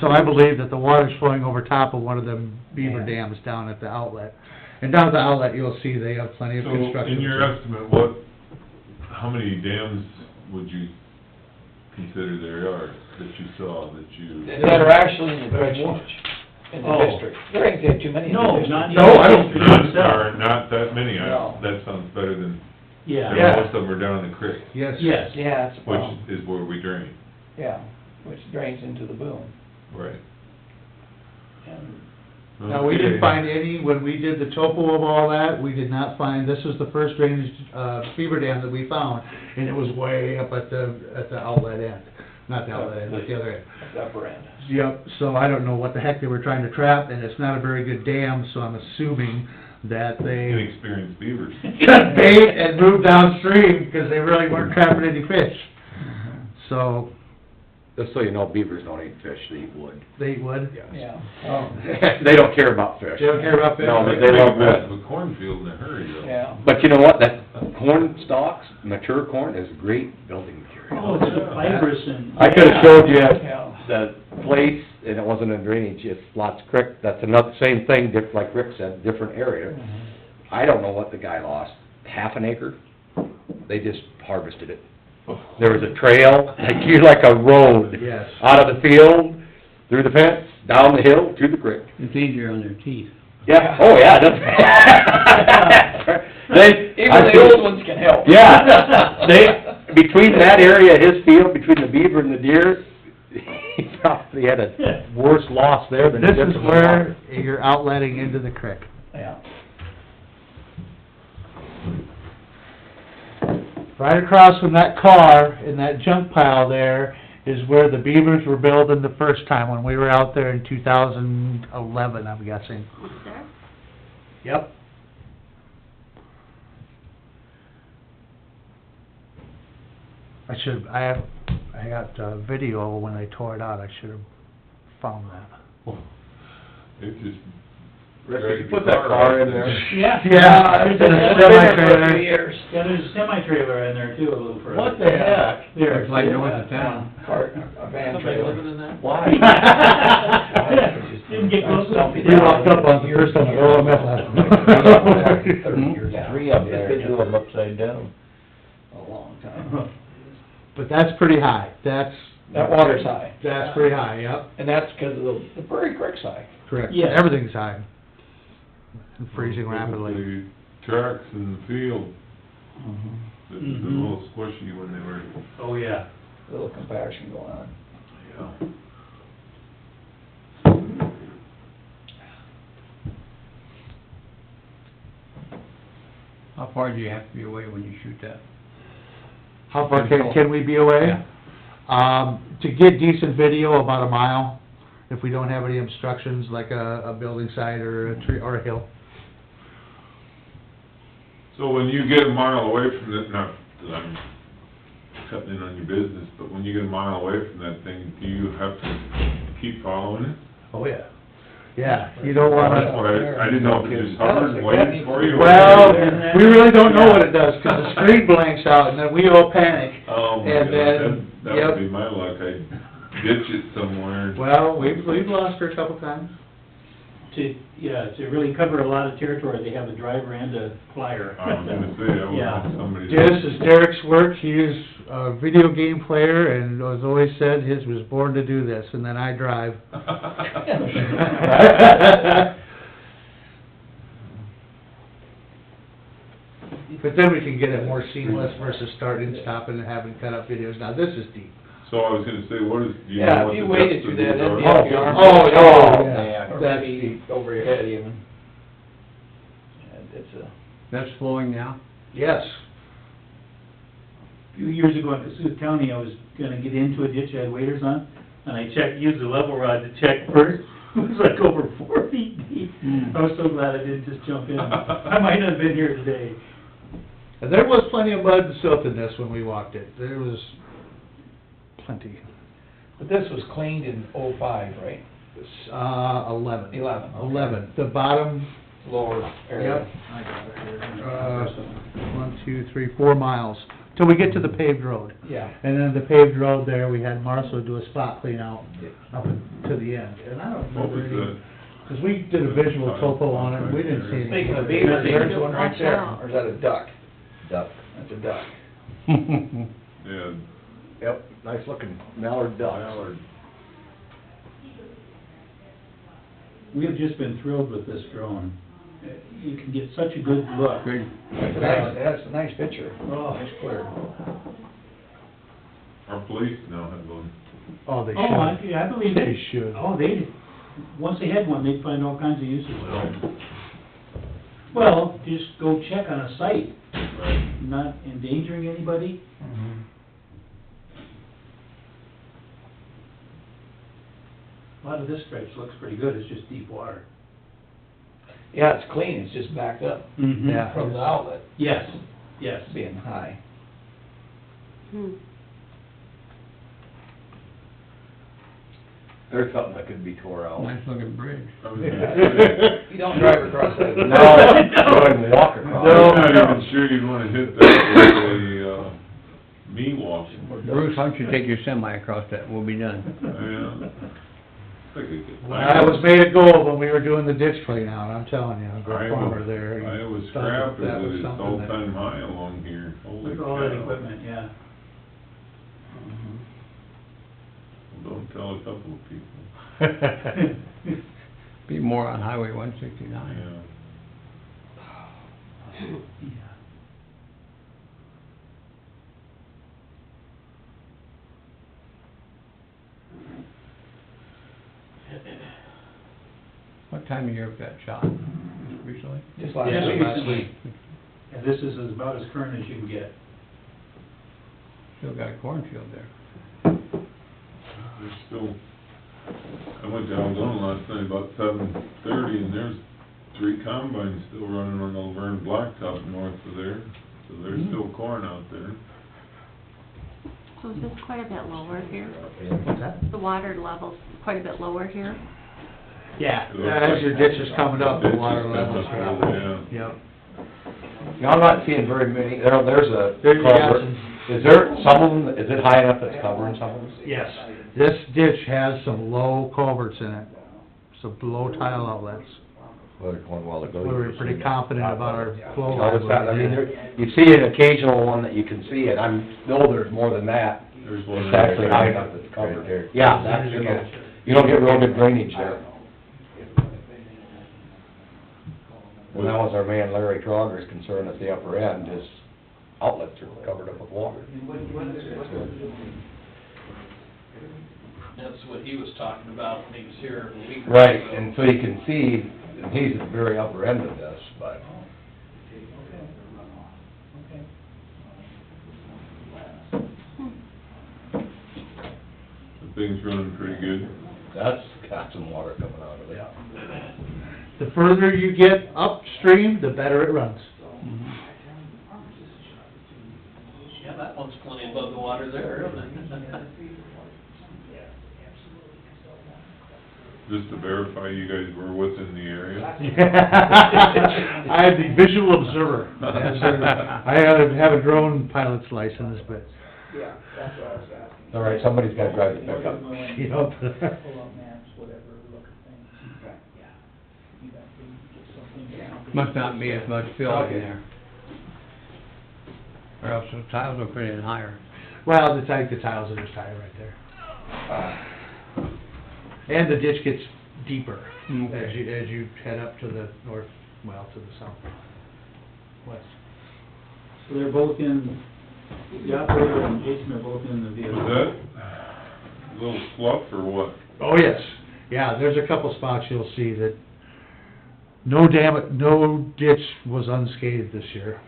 So I believe that the water's flowing over top of one of them beaver Yeah. dams down at the outlet. And down at the outlet, you'll see they have plenty of So, construction. in your estimate, how many dams would you consider there are that you saw, that you? That are actually in the dredge ditch, in the Oh. district. There ain't too many in the No, district. not. No, I don't- Not that many, No. that sounds better than, Yeah, Yeah. most of them are down in the creek, Yes. yes. Yeah, it's a which problem, is where we drain, yeah, which drains into the boom. right? And Now, we didn't Okay. find any, when we did the topo of all that, we did not find, this was the first drainage, beaver dam that we found, and it was way up at the outlet end. Not the outlet end, but the other end. the upper end. Yep, so I don't know what the heck they were trying to trap, and it's not a very good dam, so I'm assuming that they Inexperienced beavers. cut bait and moved downstream, because they really weren't trapping any fish. So, Just so you know, beavers don't eat fish, they eat wood. They eat wood? Yeah. They don't care about fish. They don't care about fish? No, but They they love make a mess wood. of a cornfield in a hurry, though. Yeah. But you know what, that corn stalks, mature corn, is great building material. Oh, it's fibrous and... I could've showed you Yeah. the place, and it wasn't in drainage, it's Lots Creek, that's another, same thing, like Rick said, different area. I don't know what the guy lost, half an acre? They just harvested it. There was a trail, like a road. Yes. Out of the field, through the fence, down the hill, to the creek. It's easier on their teeth. Yeah, oh yeah, they... Even the old ones can help. Yeah, between that area, his field, between the beaver and the deer, he probably had a worse loss there than he This did is from the where water. you're outletting into the creek. Yeah. Right across from that car, in that junk pile there, is where the beavers were building the first time, when we were out there in 2011, I'm guessing. What's there? Yep. I got a video of when they tore it out, I should've found that. It just... Rick, could you put that car in there? Yeah. Yeah, There's it's in a a semi-trailer. Years. Yeah, there's a semi-trailer in there too, a little further. What the heck? There. Looks like north of town. Cart, a van trailer. Why? Didn't get close enough. We walked up on the first one, oh, I met last Three up there, two of them upside down. A long time. But that's pretty high, that's Water's high. That's pretty high, yep, And that's because of the Prairie Creek's high. correct. Yes. Everything's high. And freezing rapidly. The tracks in the field, it's a Mhm. little squishy when they were, Oh, yeah. Little compaction going on. yeah. How far do you have to be away when you shoot that? How far can we be away? To get decent video, about a mile, if we don't have any obstructions, like a building site or a tree, or a hill. So when you get a mile away from it, not that I'm cutting in on your business, but when you get a mile away from that thing, do you have to keep following it? Oh, yeah. Yeah, you don't wanna... That's what I didn't know if it just hovered and waited for you. or- Well, we really don't know what it does, 'cause the screen blanks out, and then we all panic. Oh, my And God, then, that yep. would be my luck, I'd ditch it somewhere. Well, we've lost her a couple times. To really cover a lot of territory, they have a driver and a flyer. I was gonna say, I Yeah. want somebody. This is Derek's work, he is a video game player, and as always said, his was born to do this, and then I drive. But then we can get it more seamless versus starting and stopping and having cut up videos. Now, this is deep. So I was gonna say, what is, do you know Yeah, what if you the waded depth of through that, these that'd are? be up your arm. Yeah, Or that's maybe deep. over your head even. And it's a, That's flowing now? Yes. A few years ago in Cassuth County, I was gonna get into a ditch I had waders on, and I used the level rod to check first. It was like over 4 feet deep. I was so glad I didn't just jump in. I might not have been here today. And there was plenty of mud and silt in this when we walked it. There was plenty. but this was cleaned in '05, right? 11. 11, okay. 11. The bottom, Lower area. yep. I got it here. 1, 2, 3, 4 miles, till we get to the paved road. Yeah. And then the paved road there, we had Marshall do a spot clean out up to the end. And I don't What was remember any, that? because we did a visual topo on it, and we didn't see any. Speaking of beavers, there's one right Watch there. out. Or is that a duck? Duck. That's a duck. Yeah, Yep, nice looking mallard ducks. mallard. We have just been thrilled with this drone. You can get such a good look. Good. That's a nice picture. Oh. Nice clear. Our police now have one. Oh, they should. Oh, I believe it. They should. Oh, once they had one, they'd find all kinds of uses for it. Well, just go check on a site, Right. not endangering anybody. Mhm. A lot of this stretch looks pretty good, it's just deep water. Yeah, it's clean, it's just backed up Yeah. from the outlet Yes, yes. being high. Hmm. there's something that could be tore out. Nice looking bridge. You don't drive across that. No, go ahead and walk across. I'm not even sure you'd wanna hit that with a, me washing. Bruce, why don't you take your semi across that, we'll be done. Yeah. I think it could- I was made of gold when we were doing the ditch clean out, I'm telling you, the Iowa- farmer there. he Iowa thought scrap that was is at its something that- all-time high along here. Holy Look at all that cow. equipment, yeah. Don't tell a couple of people. Be more on Highway 169. Yeah. Yeah. What time of year was that shot? Just recently? Just Last week. And this is about as current as you can get. Still got a cornfield there. There's still, I went to Algonah last night about 7:30, and there's 3 combines still running on the Laverne Blacktop north of there. So there's still corn out there. So is this quite a bit lower here? What's that? The water level's quite a bit lower here? Yeah, as your ditch is coming up, the water level's Yeah. dropping. Yep. No, I'm not seeing very many, there's a There's culvert. some- Is there some of them, is it high enough that's covering some of them? Yes, this ditch has some low culverts in it, some low tile outlets. Well, there's one while ago. We were pretty confident about our flow No, it's not, I mean, line. you see an occasional one that you can see, and know there's more than that. There's one It's right actually there. high enough that's covered there. Yeah, that's, you don't get real good drainage there. And that was our man Larry Trogger's concern at the upper end, his outlets are covered up with water. That's what he was talking about when he was here a week ago. Right, and so you can see, and he's at the very upper end of this, but. The thing's running pretty good. That's got some water coming out of it. The further you get upstream, the better it runs. Yeah, that one's plenty above the water there, isn't it? Just to verify you guys were within the area. I am the visual observer. I have a drone pilot's license, but, Yeah, that's what I was asking. All right, somebody's gotta drive the pickup. you know. Pull out maps, whatever, look at things. Yeah. You got to get something. Must not be as much fill in there. Or else the tiles will put in higher. Well, the tiles are just high right there. And the ditch gets deeper Okay. as you head up to the north, well, to the south. West. So they're both in, the operator and Jason are both in the vehicle. Was that a little fluff or what? Oh, yes. Yeah, there's a couple spots you'll see that no ditch was unscathed this year.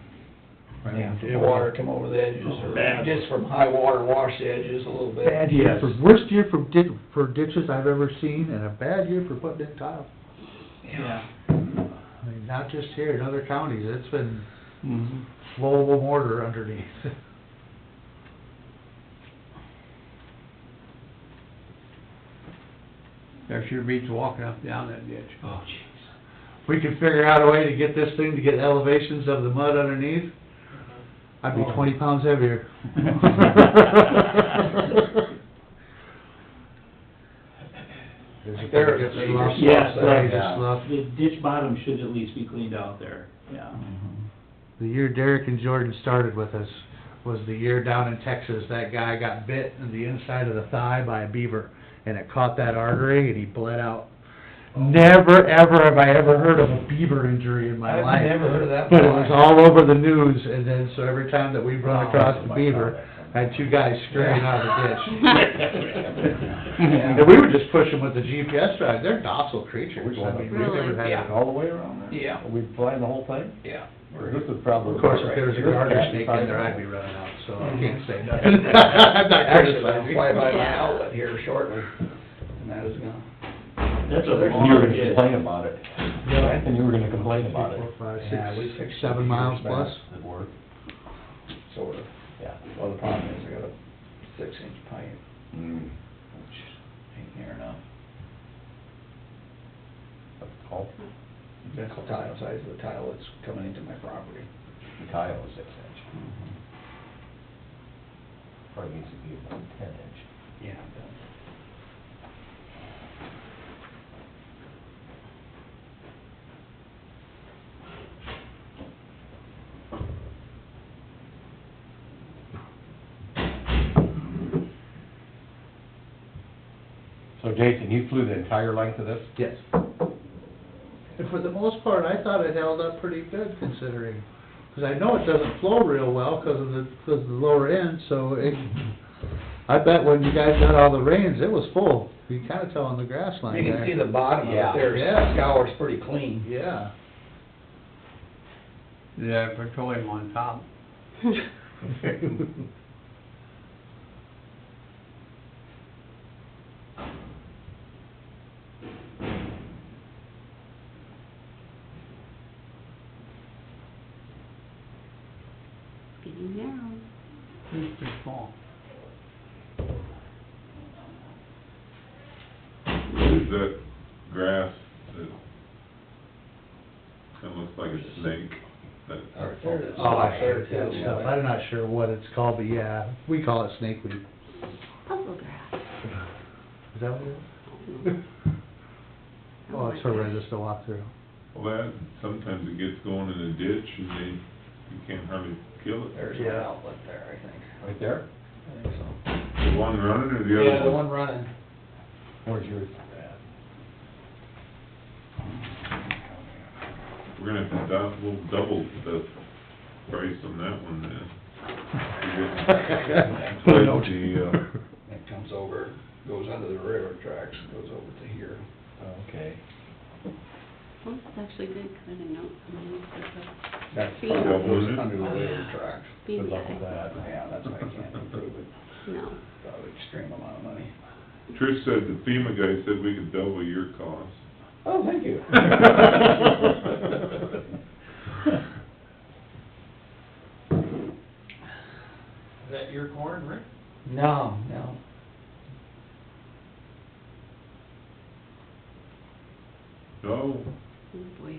I mean, Yeah, it the was water come over the edges, or Bad. just from high water wash the edges a little bit. Bad year, worst year for ditches I've ever seen, and a bad year for putting in tile. Yeah. I mean, not just here, in other counties, it's been Mhm. flowable mortar underneath. There sure beats walking up down that ditch. Oh, jeez. We could figure out a way to get this thing to get elevations of the mud underneath, I'd be 20 pounds heavier. There is a Slough, Yeah, there, yeah. slough. The ditch bottom should at least be cleaned out there, yeah. The year Derek and Jordan started with us was the year down in Texas, that guy got bit in the inside of the thigh by a beaver, and it caught that artery, and he bled out. Never, ever have I ever heard of a beaver injury in my life. I've never heard of that. But it was all over the news, and then, so every time that we've run across the beaver, I had 2 guys scurrying out of the ditch. And we would just push them with the GPS drive, they're docile creatures, I mean, we've never had Yeah. it. All the way around there? Yeah. Are we flying the whole thing? Yeah. This is probably. Of course, if there was a garter snake in there, I'd be running out, so I can't say nothing. I'm not Actually, I'll criticizing. fly by my Yeah. outlet here shortly, and that is gonna. That's a And you were long gonna ditch. complain about it. And you were gonna complain about it. 4, 5, Yeah, we 6, fixed 7 it miles years plus. back. It worked. Sort of. Yeah. Well, the problem is I got a 6-inch pipe, Mm. which ain't near enough. Oh, That's the tile, size of the tile that's coming into my property. the tile is 6 inch. Probably needs to be about 10 inch. Yeah. So Jason, you flew the entire length of this? Yes. And for the most part, I thought it held up pretty good considering, because I know it doesn't flow real well because of the lower end, so it, I bet when you guys got all the rains, it was full. You can kinda tell on the grass line You there. can see the bottom of it there, Yeah. scour's pretty clean. Yeah. Yeah, petroleum on top. Getting narrow. It's too small. What is that grass that kinda looks like a snake? That, Right there, it's Oh, I there hate that too. stuff. I'm not sure what it's called, but yeah, we call it snakeweed. Puzzle grass. Is that what it is? Oh, it's horrendous to walk through. well, that, sometimes it gets going in a ditch and you can't hardly kill it. There's an outlet there, I think. Right there? I think so. The one running or the other one? Yeah, the one running. Where's yours We're gonna have to we'll double the price on that one then. Twice the, It comes over, goes under the railroad tracks, and goes over to here. Okay. Well, it's actually good, 'cause I didn't know, I mean, That's Fee. goes under the railroad tracks. Fee Good luck with guy. that. Yeah, that's why I can't improve it. No. Probably extreme amount of money. Trish said, the FEMA guy said we could double your cost. Oh, thank you. Is that your corn, Rick? No, no. Oh, Oh, boy.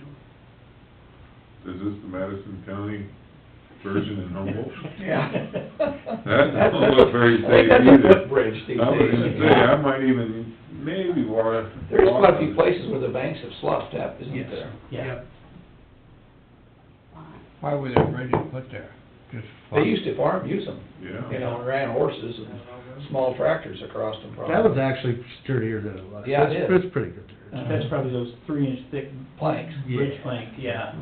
is this the Madison County version in Humboldt? Yeah. That doesn't look very I think safe that's a either. footbridge these I was days. gonna say, I might even, maybe want to... There's quite a few places where the banks have sloughed up, isn't Yes. there? Yeah. Why was that bridge put there? Just They used to farm, use them, you Yeah. know, and ran horses and small tractors across them probably. That was actually sturdier than it looks. Yeah, it It's- is. It's pretty good. That's probably those 3-inch thick Planks. bridge plank, yeah.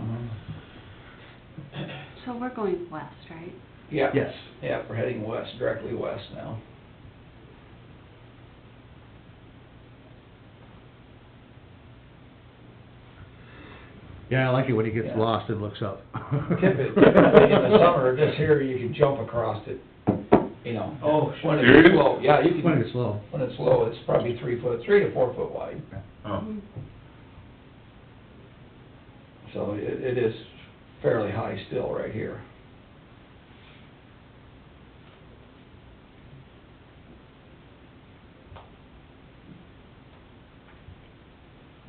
So we're going west, right? Yeah. Yes. Yeah, we're heading west, directly west now. Yeah, I like it when he gets Yeah. lost and looks up. Typically in the summer, this here, you can jump across it, you know. Oh, When it's Serious? low, yeah, you When can, it's low. when it's low, it's probably 3 to 4 foot wide. Oh, So it is fairly high still right here.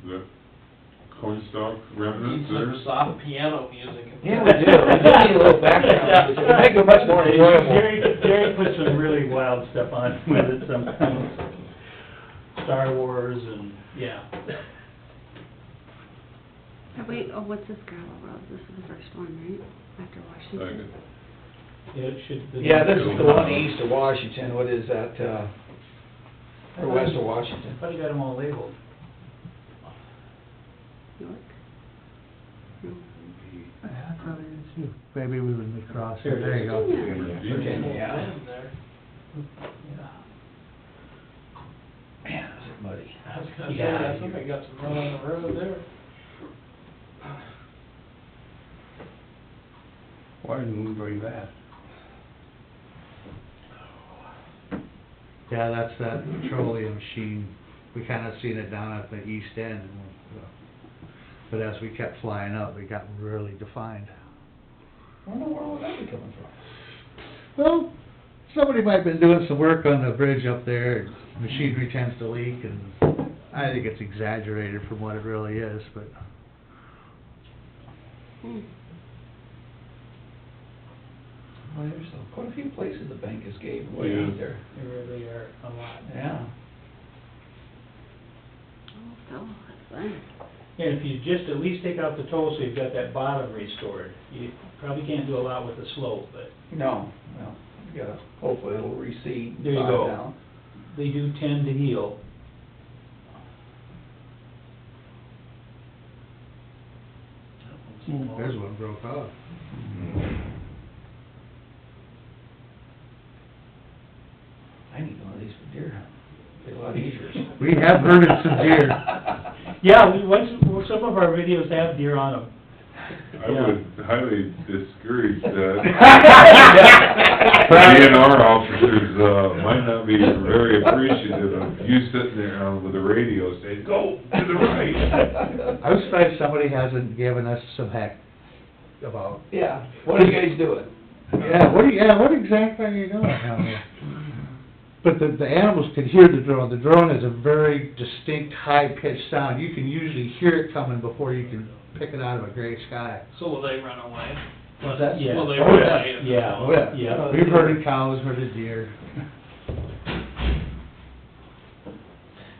is that cornstalk remnants Need there? some soft piano music. Yeah, we do. We do need a little background music. It'll make it much more enjoyable. Jerry puts some really wild stuff on with it sometimes. Star Wars and, yeah. Wait, oh, what's this gravel road? This is the first one, right? After Washington? Second. Yeah, it should. Yeah, this is the one east of Washington. What is that, or west of I Washington? thought you got them all labeled. York? No. Maybe we would cross. Here it There you go. Yeah. Virginia, yeah. Land there. Man, is it muddy. I was gonna say, Yeah. that somebody got some run on the road there. Why did it move very fast? Yeah, that's that petroleum machine. We kinda seen it down at the east end, and but as we kept flying up, it got really defined. I don't know where would that be coming from? Well, somebody might have been doing some work on the bridge up there, and machinery tends to leak, and I think it's exaggerated from what it really is, but Hmm. Well, there's quite a few places the bank has gave away Yeah. out there. There really are a lot. Yeah. Oh, that's fine. And if you just at least take out the toe, so you've got that bottom restored, you probably can't do a lot with the slope, but No, well, you gotta, hopefully it'll recede and There you slide go. down. they do tend to heal. there's one broke off. I need one of these for deer hunting. Be a lot easier. We have herded some deer. Yeah, some of our videos have deer on them. I would highly discourage that. DNR officers, might not be very appreciative of you sitting there with the radio saying, go to the right. I'm surprised somebody hasn't given us some heck about, Yeah, what are you guys doing? what exactly are you doing down here? But the animals can hear the drone. The drone is a very distinct, high-pitched sound. You can usually hear it coming before you can pick it out of a gray sky. So will they run away? What's that? Yeah. Will they Oh, run yeah. away? Yeah. Oh, yeah. Yeah. We've herded cows, herded deer.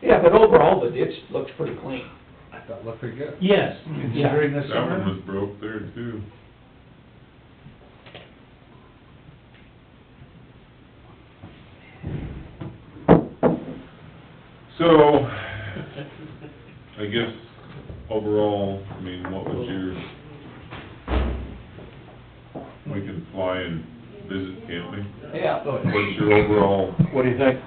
Yeah, but overall, the ditch looks pretty clean. I thought it looked pretty good. Yes, yeah. Considering this That one summer. was broke there too. So, I guess overall, I mean, what was your, we can fly and visit, can't we? Yeah. What's your overall What do you think,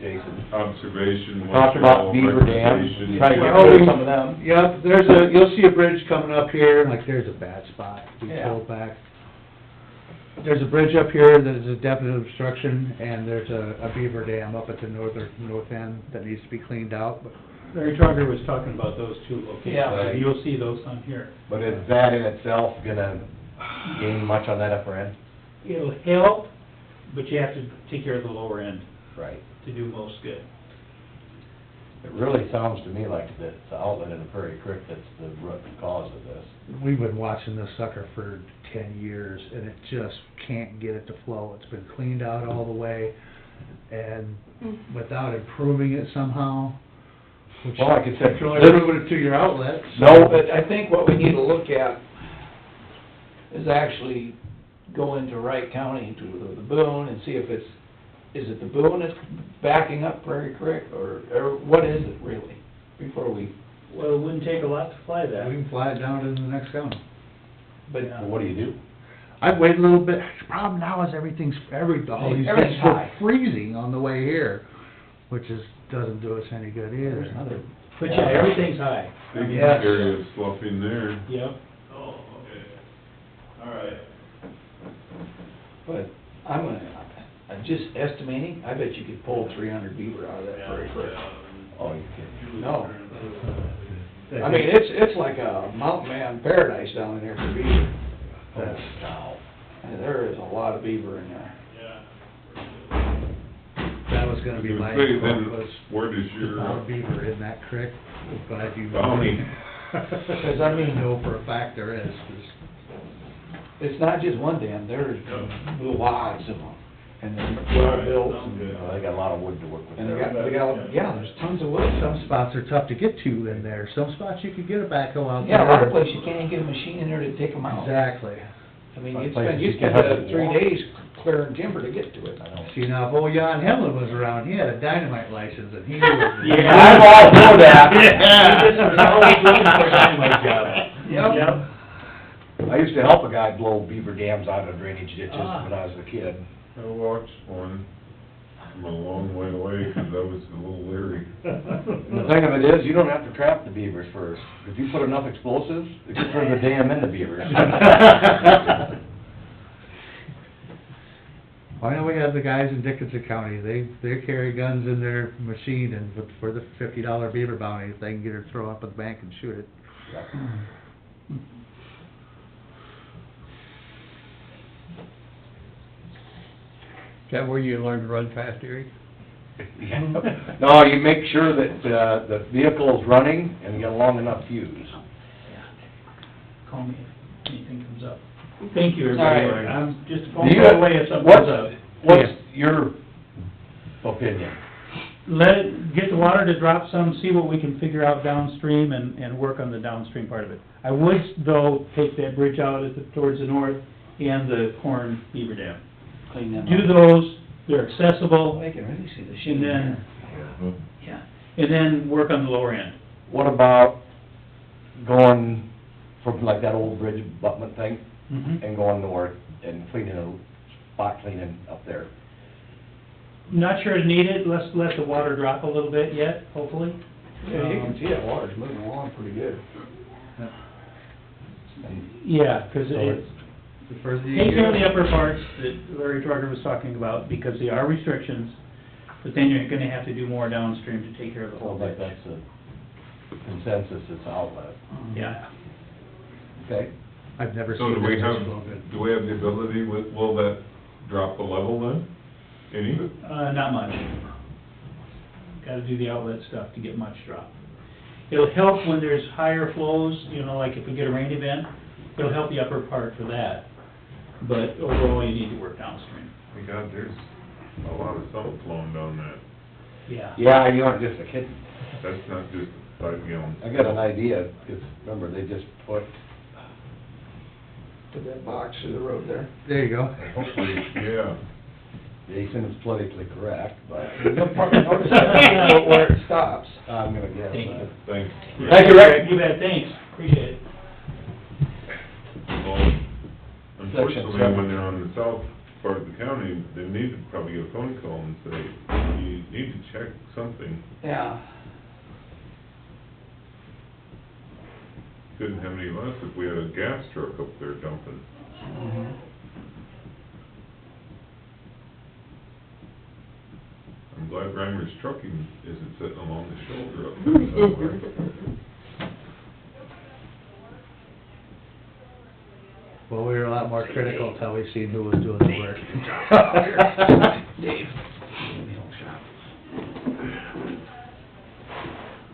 Jason? observation? Talked What's your about overall beaver dam, recommendation? try to get Well, rid of some of them. Yeah, you'll see a bridge coming up here, like there's a bad spot, we Yeah. pulled back. There's a bridge up here that is a definite obstruction, and there's a beaver dam up at the north end that needs to be cleaned out, but Larry Trugger was talking about those two locations. Yeah. You'll see those on here. But is that in itself gonna gain much on that upper end? It'll help, but you have to take care of the lower end Right. to do most good. It really sounds to me like that the outlet in the Prairie Creek that's the root cause of this. we've been watching this sucker for 10 years, and it just can't get it to flow. It's been cleaned out all the way, and without improving it somehow, which Well, like I said, you can only this- improve it to your outlet. No, But I think what we need to look at is actually go into Wright County, into the Boone, and see if is it the Boone that's backing up Prairie Creek, or what is it really, before we, Well, it wouldn't take a lot to fly that. We can fly it down to the next county. but, Well, what do you do? I'd wait a little bit. The problem now is all these things Everything's were high. freezing on the way here, which doesn't do us any good there's either. another, But yeah, everything's high. Big Yes. area of sloughing there. Yep. but I'm just estimating, I bet you could pull 300 beaver out of that Prairie Creek. Oh, you kidding? No. I mean, it's like a mountain man paradise down in there for beaver. That's cow. And there is a lot of beaver in there. That was gonna be I was my gonna say, quote, then, was where does the amount of your beaver in that creek. I'm glad you. bounty, Because I mean, know for a fact there is, 'cause it's not just one dam, there's lots of them. And they're well built, Well, they got a lot of wood to work with and there. yeah, there's tons of wood. some spots are tough to get to in there. Some spots you could get a backhoe out there. Yeah, a lot of places you can't even get a machine in there to take them out. Exactly. I mean, Some you places spend, you you spend can have to 3 walk. days clearing timber to get to it. I know. See, now, if old Jan Hemlin was around, he had a dynamite license, and he was... Yeah. I'm all for that. He just was always looking for a dynamite job. Yep. I used to help a guy blow beaver dams out of drainage ditches when I was a kid. I watched one from a long way away, 'cause I was a little leery. And the thing of it is, you don't have to trap the beavers first. If you put enough explosives, it can turn the dam into beavers. I know we have the guys in Dickinson County, they carry guns in their machine, and for the $50 beaver bounty, if they can get her throw up at the bank and shoot it. Is that where you learned to run fast, Eric? No, you make sure that, the vehicle is running and you got a long enough fuse. Call me if anything comes up. Thank you, everybody. All right. I'm just a Do phone you- call away if something comes up. What's your opinion? Let it, get the water to drop some, see what we can figure out downstream and work on the downstream part of it. I would, though, take that bridge out towards the north and the corn beaver dam. Clean them Do up. those, they're accessible, I can really see the and sheen then, there. yeah, and then work on the lower end. What about going from like that old bridge abutment thing and going north and spot cleaning up there? Not sure it's needed, let's let the water drop a little bit yet, hopefully. Yeah, you can see that water's moving along pretty good. Yeah, 'cause So it's, The further you take care of get- the upper parts that Larry Trugger was talking about, because there are restrictions, but then you're gonna have to do more downstream to take care of the whole Sounds like ditch. that's a consensus, it's outlet. Yeah. Okay? I've never So seen do we that have, so good. do we have the ability, will that drop the level then? Any? Not much. Gotta do the outlet stuff to get much drop. It'll help when there's higher flows, you know, like if we get a rain event, it'll help the upper part for that. But overall, you need to work downstream. My God, there's a lot of salt flowing down that. Yeah. Yeah, you aren't just a kid. That's not just 5 gallons. I got an idea, because remember, they just put, Put that box through the road there. There you go. Hopefully, yeah. Jason is politically correct, but You'll probably notice that where it stops. I'm gonna guess. Thank you. Thanks. Thank you, Rick. You bet, thanks, appreciate it. Well, unfortunately, seven. when they're on the south part of the county, they need to probably get a phone call and say, you need to check something. Yeah. Couldn't have any less if we had a gas truck up there dumping. I'm glad Reimer's Trucking isn't sitting along the shoulder up there somewhere. Well, we were a lot more critical until we seen who was doing the work. Dave.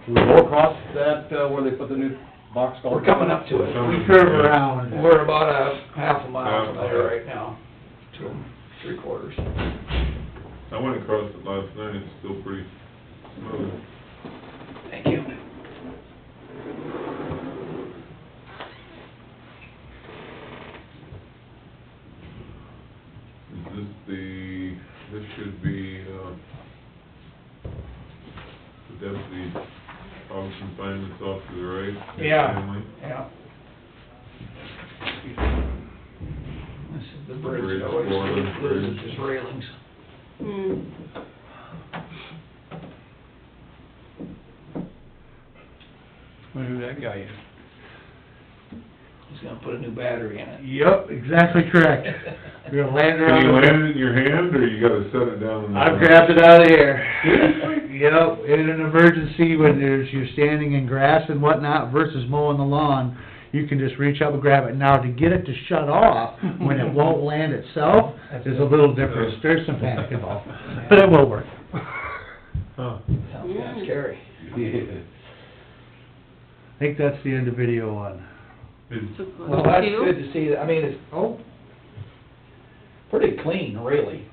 We go across that, where they put the new box culvert? We're coming up to it. We curve around. We're about a half a mile from there right now, 2 3/4. I went across it last night, it's still pretty smooth. Thank you. Is this should be, the deputy officer sign this off to the right? Yeah. Stanley? Yeah. This is the Bridge bridge, though, Florida it's Bridge. just railings. Hmm. Wonder who that guy is. He's gonna put a new battery in it. Yep, exactly correct. We're gonna land Can you around. land it in your hand, or you gotta set it down in the... I've grabbed it out of the air. Yep, in an emergency, when you're standing in grass and whatnot versus mowing the lawn, you can just reach up and grab it. Now, to get it to shut off when it won't land itself is a little different. There's some panic involved, but it will work. Sounds kinda scary. I think that's the end of video one. Well, that's good to see, I mean, it's pretty clean, really.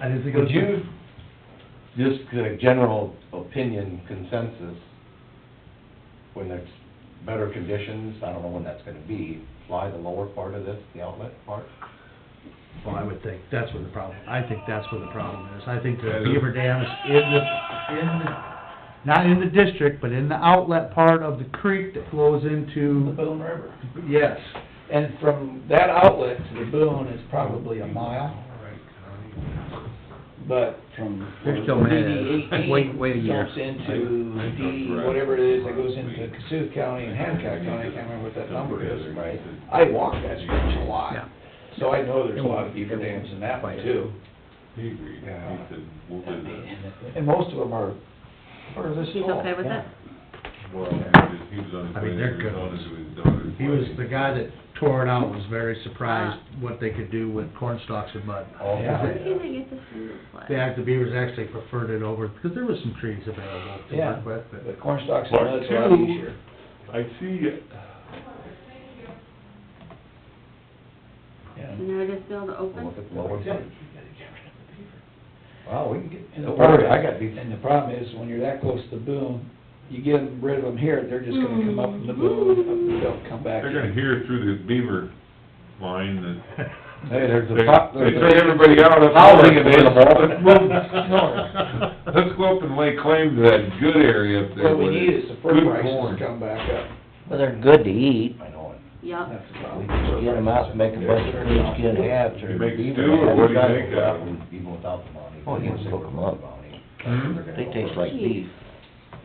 I didn't think it Would was... you, just a general opinion consensus, when there's better conditions, I don't know when that's gonna be, fly the lower part of this, the outlet part? Well, I would think that's where the problem, I think that's where the problem is. I think the beaver dam is not in the district, but in the outlet part of the creek that flows The into, Boone River. yes. And from that outlet to the Boone is probably a mile. But from They're still mad at us. DD Wait a year. jumps into D, whatever it is, that goes into Cassuth County and Hancock County, I can't remember what that number is. I walk that stretch a lot. Yeah. So I know there's a lot of beaver dams in that one too. He agreed, he said, we'll visit. And most of them are this He's tall. okay with it? Well, he was on his I way, mean, he they're was good on ones. to his daughter's He was, wedding. the guy that tore it out was very surprised what they could do with corn stalks and mud. Yeah. Where can they get the single ply? The beavers actually preferred it over, because there was some trees available to Yeah, work with, but but corn stalks and Part mud's a lot two. easier. I see, Yeah. So now just build it open? Well, we can get, And the don't problem worry, I got is, beef. and the problem is, when you're that close to the boom, you get rid of them here, they're just gonna come up from the boom, they'll come back they're gonna in. hear through the beaver line that Hey, there's a... they send everybody out up. Housing north. available. Let's go up and lay claim to that good area up there. What we with need is the fur good prices corn. to come back up. Well, they're good to eat. I know it. Yup. That's the We problem. just get them out and make a bunch of clean skin hats or You make beaver stew, or what do you hats. make out of them? Even without the bounty. Oh, you can cook 'em up. Hmm? They taste like beef.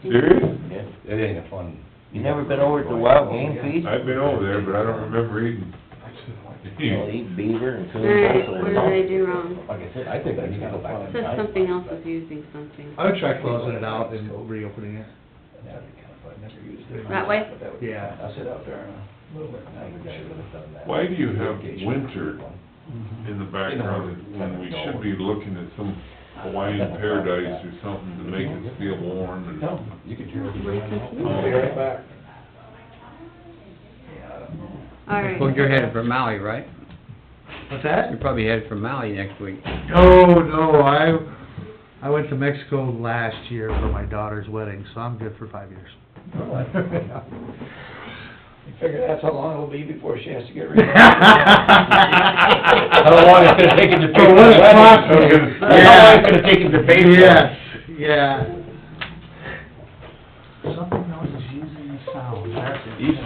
Serious? Yeah. It ain't a fun... You never been over to the wild game feed? I've been over there, but I don't remember eating. They'll eat beaver and coon Alright, buffalo. what did I do wrong? Like I said, I think we need to go back. It says something else is using something. I would try closing it out and reopening it. That'd be kind of fun, never used it. That way? But that would- Yeah. I'll sit out there in a little bit, now you should have done that. Why do you have winter in the background when we should be looking at some Hawaiian paradise or something to make us feel warm and... No, You could hear it. I'll be right back. Alright. Well, you're headed for Maui, right? What's that? You're probably headed for Maui next week. No, I went to Mexico last year for my daughter's wedding, so I'm good for 5 years. You figure that's how long it'll be before she has to get ready? How long it's gonna take him to pay For for what the it wedding? costs me. How long it's gonna take him to pay for it? Yes, yeah. Something else is using the sound, that's it.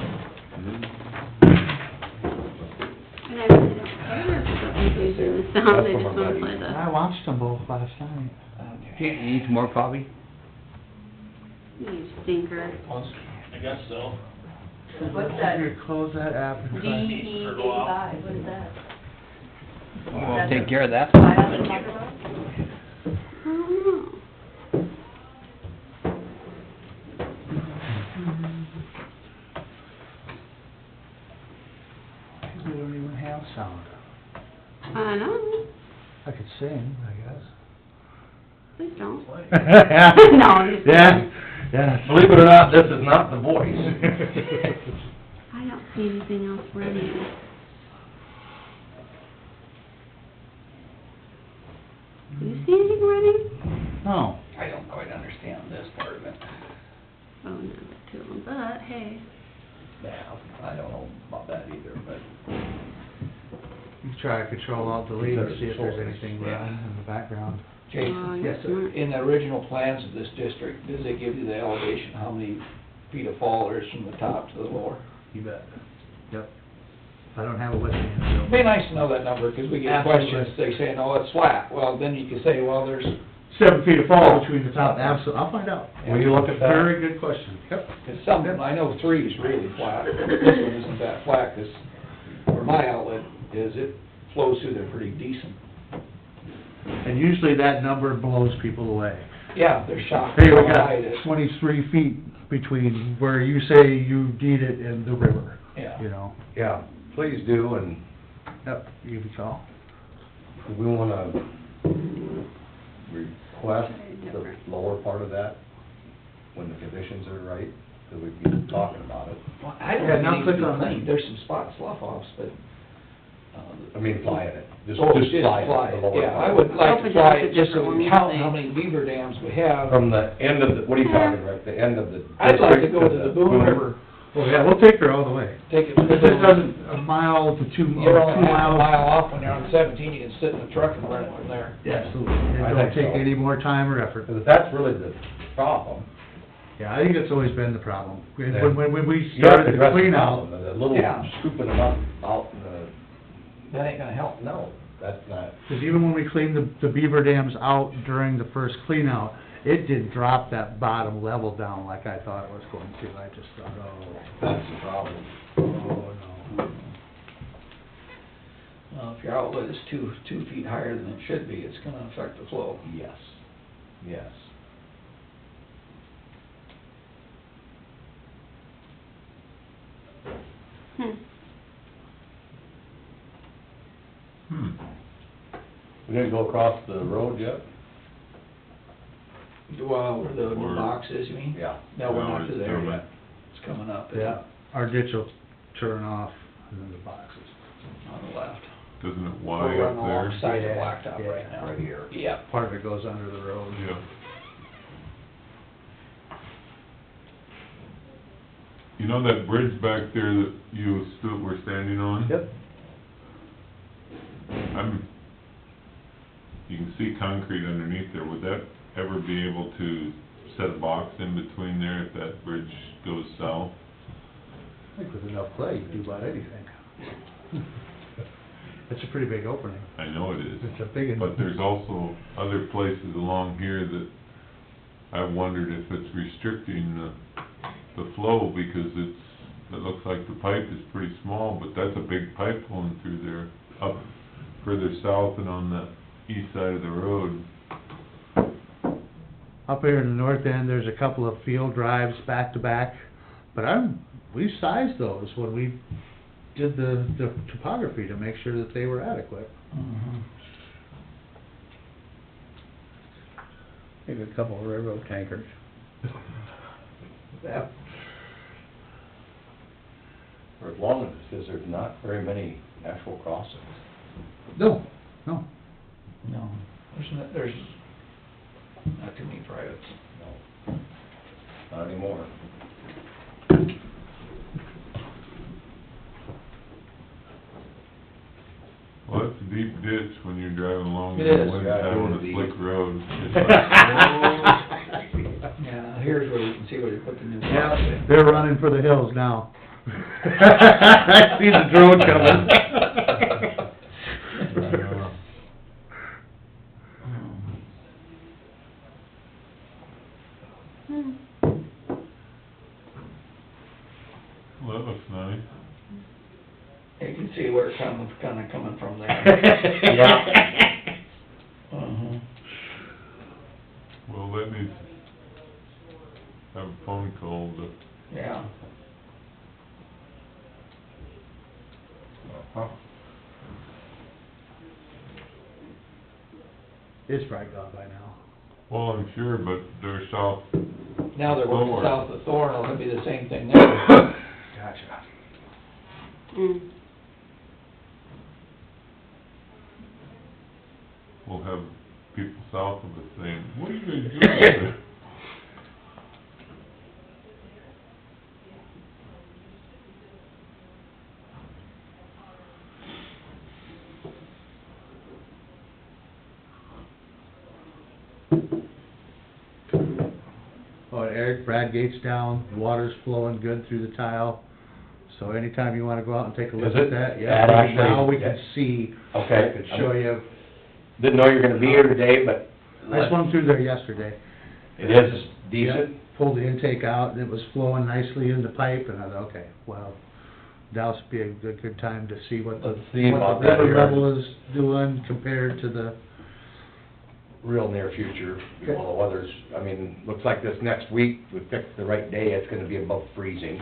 And I really don't care if something's using the sound, I just wanna play I the, watched them both last night. Can't you eat some more coffee? you stinker. I guess so. What's that? Here, close that app and try. DE85, what is that? We'll take care of that. I have to talk about? I don't know. We don't even have sound. I know, I could sing, I guess. please don't. No, I'm just Yeah, yeah. Believe it or not, this is not the voice. I don't see anything else running. Do you see anything running? No. I don't quite understand this part of it. Oh, no, but two of them, but hey. Yeah, I don't know about that either, but You try to control alt delete and see if there's anything running in the background. Oh, Jason, you're Yes, sir. smart. in the original plans of this district, does it give you the elevation, how many feet of fall there is from the top to the lower? You bet. Yep. I don't have it with me. so- It'd be nice to know that number, because we get Absolutely. questions, they say, no, it's flat. Well, then you can say, well, there's, 7 feet of fall between the top, absolutely, I'll find out. Will you look at that? Very good question. Yep. because some, I know 3 is really flat. This one isn't that flat, because where my outlet is, it flows through there pretty decent. And usually that number blows people away. Yeah, they're shocked Hey, we how got high it is. 23 feet between where you say you need it and the river, Yeah. you know? Yeah, please do, and Yep, you can call. we wanna request the lower part of that when the conditions are right, so we can keep talking about it. Well, I don't Yeah, think now it needs click to be on that. cleaned. There's some spot slough-offs, but, I mean, fly it, just Oh, fly it, the lower Yeah, part. I would like Open to fly it it, to just so different we ones, count I how think. many beaver dams we have. From the end of the, what are you talking, Rick, the end of the I'd like to district go to the Boone River, Oh, yeah, we'll take her all the way. take it. If it doesn't, a mile to 2, You're only 2 half a miles. mile off when you're on 17, you can sit in the truck and run it from there. Yeah, absolutely. It I don't think take so. any more time or effort. Because if that's really the problem, Yeah, I think that's always been the problem. Then When we you have to started the address the clean problem, out, the little Yeah. scooping them up out in the, That ain't gonna help. no, that's not, because even when we cleaned the beaver dams out during the first clean out, it didn't drop that bottom level down like I thought it was going to. I just thought, oh, that's the problem. oh, no. Well, if your outlet is 2 feet higher than it should be, it's gonna affect the flow. Yes, yes. We didn't go across the road yet? Well, where the Or- box is, you mean? Yeah. No, we're not No, to it's there coming. yet. It's coming up. Yeah, our ditch will turn off and then the boxes. On the left. Doesn't it We're Y running up there? alongside the Yeah, blacktop yeah, right now. right here. Yeah. Part of it goes under the road. Yeah. You know that bridge back there that you were standing on? Yep. You can see concrete underneath there, would that ever be able to set a box in between there if that bridge goes south? I think with enough clay, you can do about anything. It's a pretty big opening. I know it is. It's a big... But there's also other places along here that I've wondered if it's restricting the flow, because it looks like the pipe is pretty small, but that's a big pipe going through there, up further south and on the east side of the road. Up here in the north end, there's a couple of field drives back to back, but we sized those when we did the topography to make sure that they were adequate. Maybe a couple of railroad tankers. Yeah. For as long as it says there's not very many actual crossings. No. No. There's not too many privates. No. Not anymore. Well, it's a deep ditch when you're driving along It in the is. wintertime on a Yeah, slick road. It's like, Yeah, here's where you can see where they put the new box Yeah, in. they're running for the hills now. I see the drone coming. Well, that looks nice. You can see where it's kinda coming from there. Yeah. Uh-huh. Well, that needs to have a phone call to... Yeah. It's probably gone by now. Well, I'm sure, but they're south. Now they're working Thorn. south of Thorn, it'll be the same thing there. Gotcha. We'll have people south of us saying, what are you guys doing there? Oh, and Eric, Bradgate's down, water's flowing good through the tile, so anytime you wanna go out and take a look Is at it? that, That yeah, actually- now we can see. Okay. I could show you, Didn't know you were gonna be here today, but I swung through there yesterday. it is decent. Yep, pulled the intake out, and it was flowing nicely in the pipe, and I thought, okay, well, now's be a good time to see what the, Let's see what about the that river here. level is doing compared to the, Real near future, well, the weather's, I mean, looks like this next week, we picked the right day, it's gonna be above freezing.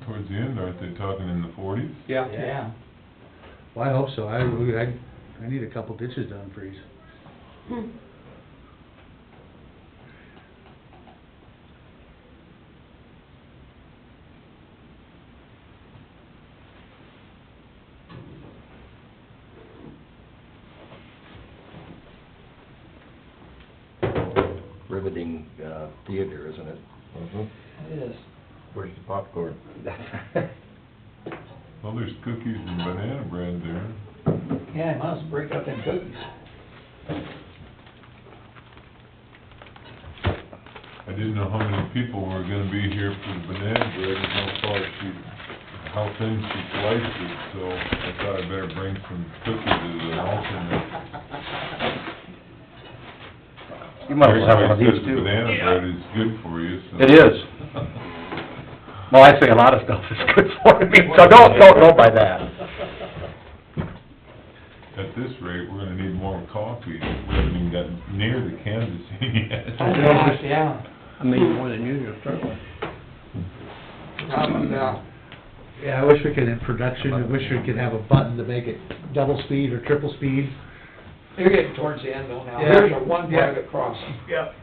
Towards the end, aren't they talking in the 40s? Yeah. well, I hope so, I need a couple ditches done freeze. Riveting, theater, isn't it? It is. Where's the popcorn? Well, there's cookies and banana bread there. Yeah, I must break up them cookies. I didn't know how many people were gonna be here for the banana bread and how thin she sliced it, so I thought I'd better bring some cookies as an alternate. You might as well have one of Everybody these says too. banana bread is good for you, so. It is. Well, I say a lot of stuff is good for me, so don't go by that. At this rate, we're gonna need more coffee. We haven't even got near the canvassing yet. Oh, gosh, yeah. I made more than usual, start with. Yeah, I wish we could, in production, I wish we could have a button to make it double speed or triple speed. You're getting towards the end though now. Yeah. There's a one Yeah. private crossing. Yep.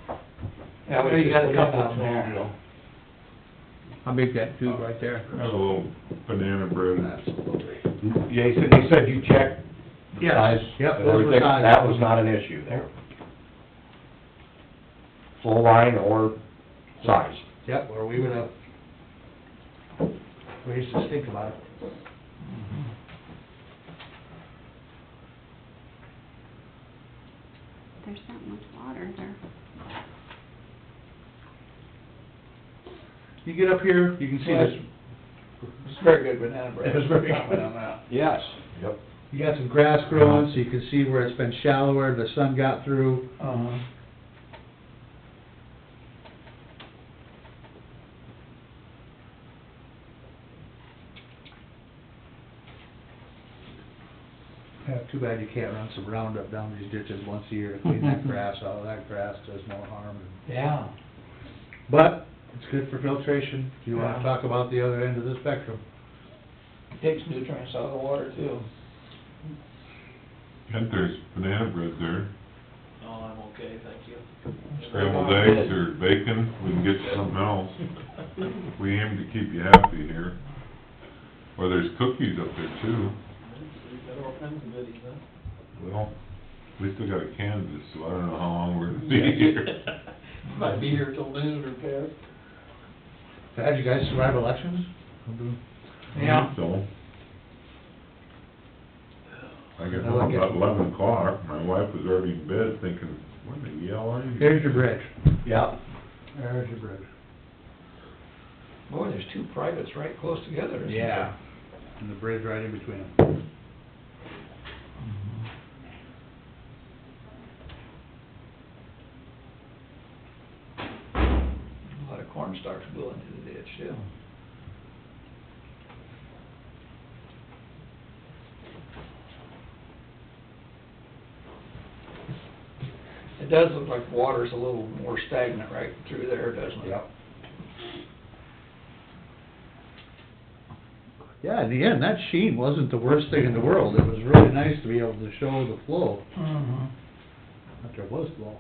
Yeah, we You just got a put in couple not of too them long there. ago. How big that tube right there? Got a little banana bread. Absolutely. Jason, you said you checked the Yes. size? Yep, and those were everything? size. That was not an issue there. Flow line or size? Yep, or we would have, we used to think about it. There's not much water there. You get up here, you can see this, It's very good banana bread. It's very good. Comment on that. Yes. Yep. you got some grass growing, so you can see where it's been shallower, the sun got through. Uh-huh. Yeah, too bad you can't run some Roundup down these ditches once a year to clean that grass out, that grass does more harm. Yeah. But, it's good for filtration, if you wanna Yeah. talk about the other end of the spectrum. Takes nutrients out of the water too. And there's banana bread there. No, I'm okay, thank you. Scrambled eggs or bacon, we can get you something else. We aim to keep you happy here. Or there's cookies up there too. We've got all kinds of goodies, huh? Well, we still got a canvas, so I don't know how long we're gonna be here. Might be here till noon or past. Had you guys survive elections? Yeah. So. I got home about 11 o'clock, my wife was already in bed thinking, what the yell are you? Here's your bridge. Yep. There's your bridge. Boy, there's two privates right close together, isn't there? And the bridge right in between them. A lot of cornstalks blew into the ditch too. It does look like water's a little more stagnant right through there, doesn't it? Yep. Yeah, in the end, that sheen wasn't the worst thing in the world. It was really nice to be able to show the flow, Mm-hmm. that there was flow.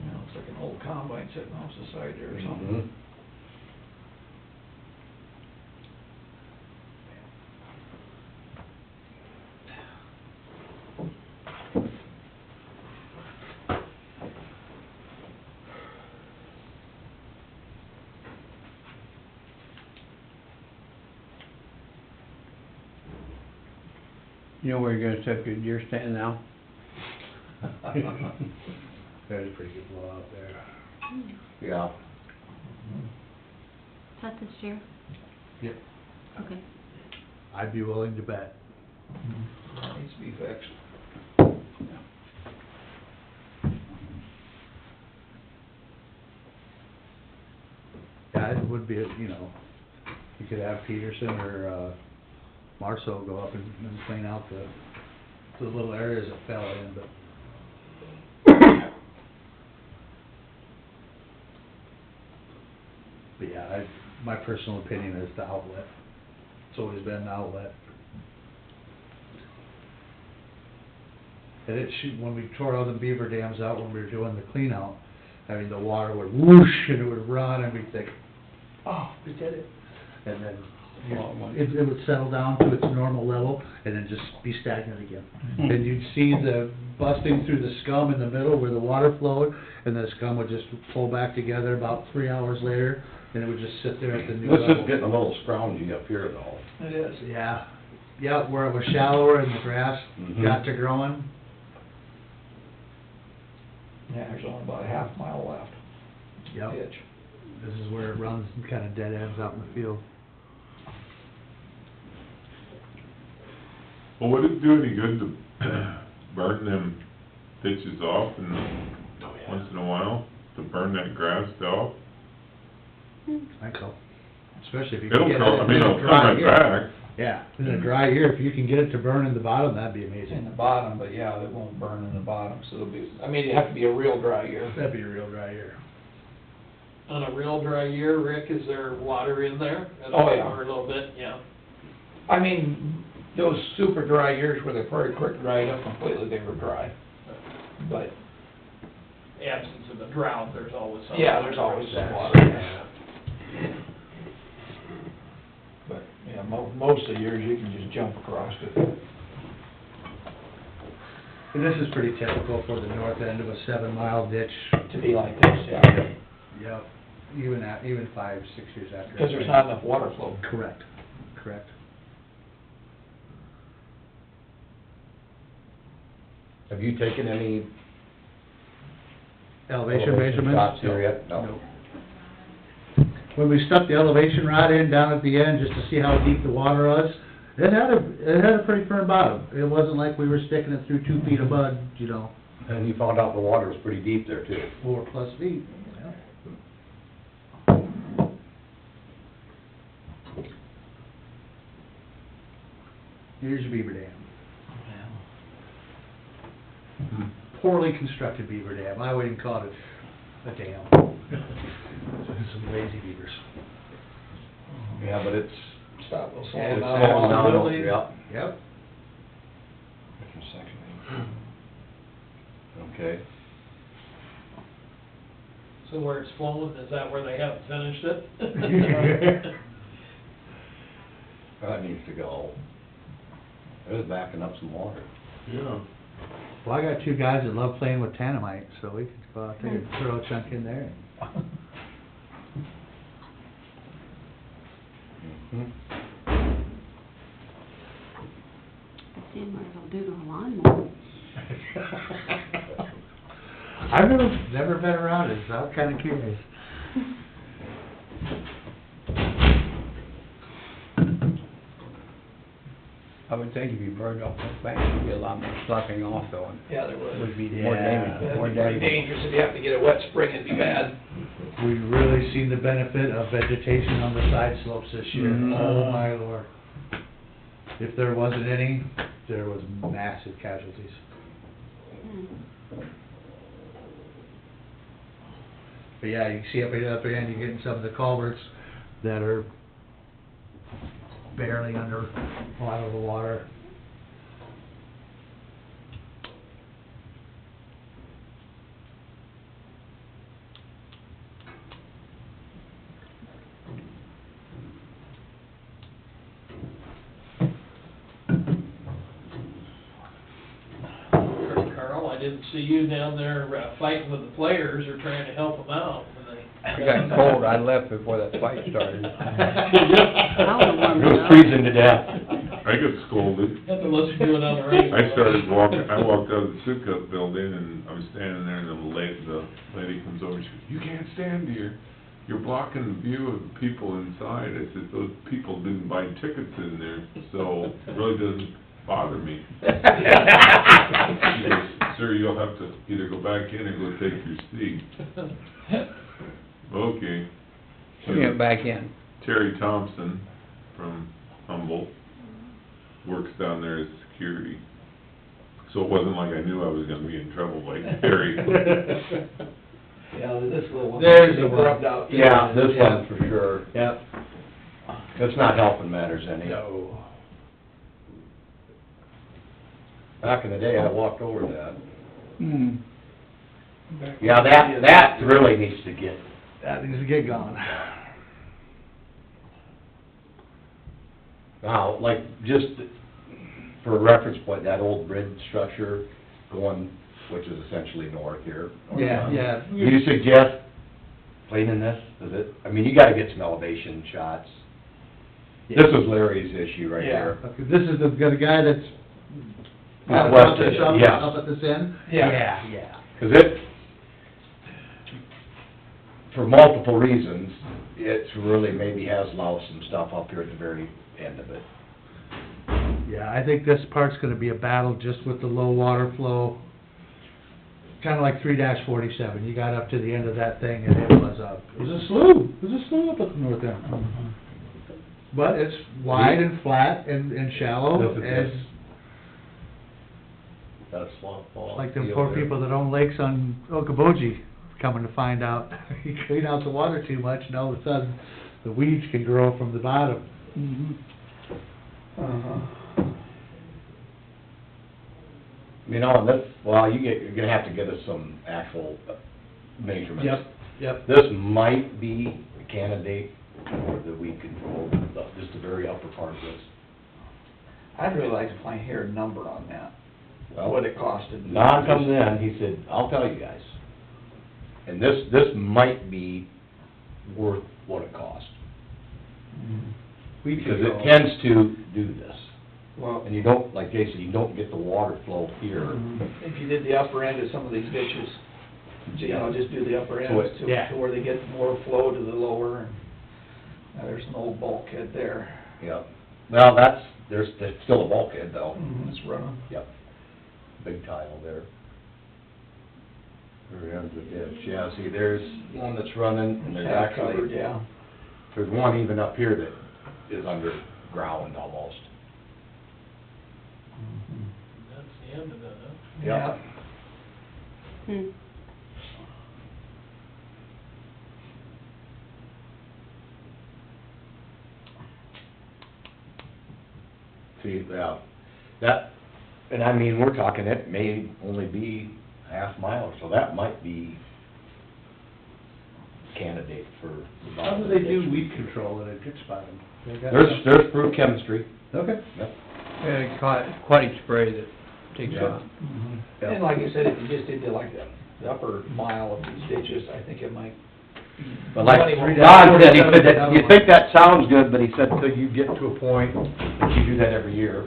Looks like an old combine sitting off the side there or something. Mhm. You know where you're gonna set your deer stand now? There's a pretty good flow out there. Yeah. Is that this year? Yep. Okay. I'd be willing to bet. That needs to be fixed. Yeah, it would be, you know, you could have Peterson or, Marcel go up and clean out the little areas that fell in, but. But yeah, my personal opinion is the outlet. It's always been the outlet. And when we tore all the beaver dams out, when we were doing the clean out, I mean, the water would whoosh and it would run and we'd think, oh, we did it. And then it would settle down to its normal level and then just be stagnant again. And you'd see the busting through the scum in the middle where the water flowed, and the scum would just pull back together about 3 hours later, and it would just sit there at the new This level. is getting a little scroungy up here though. It is. Yeah, yeah, where it was shallower and the grass Mhm. got to growing. Yeah, there's only about a half mile left. Yep. Ditch. This is where it runs and kinda dead ends out in the field. Well, would it do any good to burn them ditches off and once in a while? to burn that grass off? I think so. Especially if you It'll can get come, it I in mean, a it'll dry come year. back. Yeah, in a dry year, if you can get it to burn in the bottom, that'd be In amazing. the bottom, but yeah, it won't burn in the bottom, so it'll be, I mean, it'd have to be a real dry year. That'd be a real dry year. On a real dry year, Rick, is there water in there? at Oh, all, yeah. Or a little bit, yeah. I mean, those super dry years where the Prairie Creek dried up completely, they were dry. But, Absence of a drought, there's always some. yeah, there's always some water. But, yeah, most of the years you can just jump across it. And this is pretty typical for the north end of a 7-mile ditch. To be like this, yeah. Yep, even 5, 6 years after. Because there's not enough water flow. Correct, correct. Have you taken any Elevation elevation measurements? shots here yet? No. Nope. When we stuck the elevation rod in down at the end, just to see how deep the water was, it had a pretty firm bottom. It wasn't like we were sticking it through 2 feet of mud, you know, And you found out the water was pretty deep there too. 4+ feet. Here's your beaver dam. Poorly constructed beaver dam. I wouldn't call it a dam. Some lazy beavers. Yeah, but it's, Stop, we'll slow it's down. slowing down, Possibility. yep. Yep. Okay. So where it's flowing, is that where they haven't finished it? That needs to go. It was backing up some water. Yeah. Well, I got 2 guys that love playing with tanamite, so we could go out there and throw a chunk in there. Mhm. Seeing what it'll do to a lawnmower. I've never been around it, so I'm kinda curious. I would think if you burned off that fast, there'd be a lot more sloughing off though, and Yeah, there would. would be more damage, That'd more be pretty damage. dangerous if you have to get a wet spring, it'd be bad. We've really seen the benefit of vegetation on the side slopes this year. Mhm. Oh, my Lord. If there wasn't any, there was massive casualties. But yeah, you can see up at the upper end, you're getting some of the culverts that are barely under a lot of the water. Carl, I didn't see you down there fighting with the players or trying to help them out when they. I got cold, I left before that fight started. It was freezing to death. I got scolded. Have to listen to it on the radio. I walked out of the Sukup building and I was standing there and the lady comes over, she goes, "You can't stand here. You're blocking the view of the people inside." I said, "Those people didn't buy tickets in there, so it really doesn't bother me." She goes, "Sir, you'll have to either go back in or go take your seat." Okay. So we went back in. Terry Thompson from Humboldt works down there as security. So it wasn't like I knew I was gonna be in trouble like Terry. Yeah, this little one. There's the one. Rubbed out. Yeah, this one for sure. Yep. It's not helping matters any. No. Back in the day, I walked over that. Hmm. Yeah, that really needs to get, That needs to get going. now, like, just for a reference point, that old bridge structure going, which is essentially north here. Yeah, yeah. Do you suggest cleaning this? Is it, I mean, you gotta get some elevation shots. This is Larry's issue right Yeah. here. Okay, this is the guy that's. Out west, yeah. Up at this end? Yeah. Yeah. 'Cause it, for multiple reasons, it's really maybe has lost some stuff up here at the very end of it. Yeah, I think this part's gonna be a battle just with the low water flow. kinda like 3-47, you got up to the end of that thing and it was a slough up at the north end. But it's wide and flat and shallow, as, That's like them poor people that own lakes on Okoboji, coming to find out, you clean out the water too much, and all of a sudden, the weeds can grow from the bottom. You know, and this, well, you're gonna have to get us some actual measurements. Yep. This might be a candidate for the weed control, just the very upper part of this. I'd really like to hear a number on that, Well, what it costed. Don comes in, he said, I'll tell you guys. And this might be worth what it costs. Because it tends to do this. Well, And you don't, like Jason, you don't get the water flow here. if you did the upper end of some of these ditches, you know, just do the upper So ends it- to where they get more flow to the lower, and there's an old bulkhead there. Yep. Well, there's still a bulkhead though. It's running. Yep. Big tile there. There ends the ditch, yeah, see, there's one that's running, and there's Half covered, actually, yeah. there's one even up here that is underground almost. That's the end of it, huh? Yep. Hmm. See, yeah, that, and I mean, we're talking, it may only be half mile, so that might be candidate for the How do they do weed control in a ditch bottom? They got There's proof chemistry. Okay. Yep. Aquatic spray that takes Yeah. off. Yep. And like you said, if you just did like the upper mile of these ditches, I think it might. But like money won't- Don said, he said that, you think that sounds good, but he said till you get to a point, that you do that every year,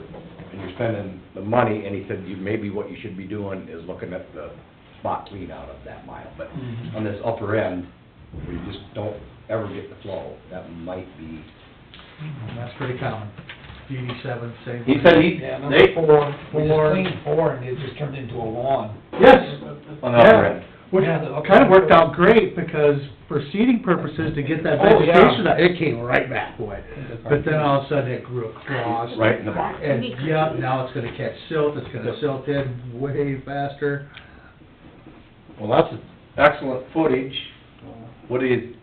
and you're spending the money, and he said maybe what you should be doing is looking at the spot clean out of that mile. But on this upper end, where you just don't ever get the flow, that might be. That's pretty common. DD7, same. He said Yeah, number four, we just cleaned four and it just turned into a lawn. Yes, On the upper end. which Yeah, the upper kind of end. worked out great, because for seeding purposes, to get that Oh, yeah. vegetation out, it came right back, boy. But then all of a sudden, it grew across. Right in the back. And, yeah, now it's gonna catch silt, it's gonna silt in way faster. Well, that's excellent footage. What do you,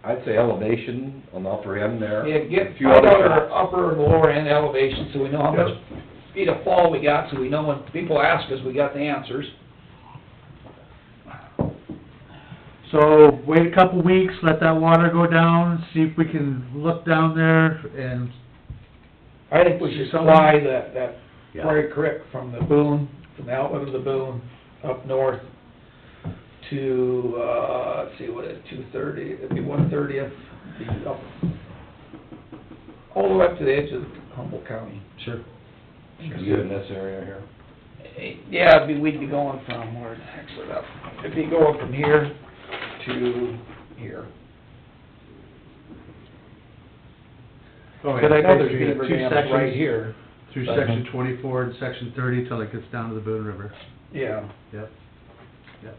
I'd say elevation on the upper end there. Yeah, get, A few other our shots. upper and lower end elevation, so we know how much feet of fall we got, so we know when people ask us, we got the answers. So, wait a couple weeks, let that water go down, see if we can look down there and, I think we should fly that Yeah. Prairie Creek from the Boone, from the outlet of the Boone, up north to, let's see, what is it, 230, it'd be 130th, be up, all the way up to the edge of Humboldt County. Sure. You in this area here? Yeah, we'd be going from, where the heck's it up? It'd be going from here to here. oh, But I know there's basically, beaver two dams sections right here. through section 24 and section 30 till it gets down to the Boone River. Yeah. Yep. Yep.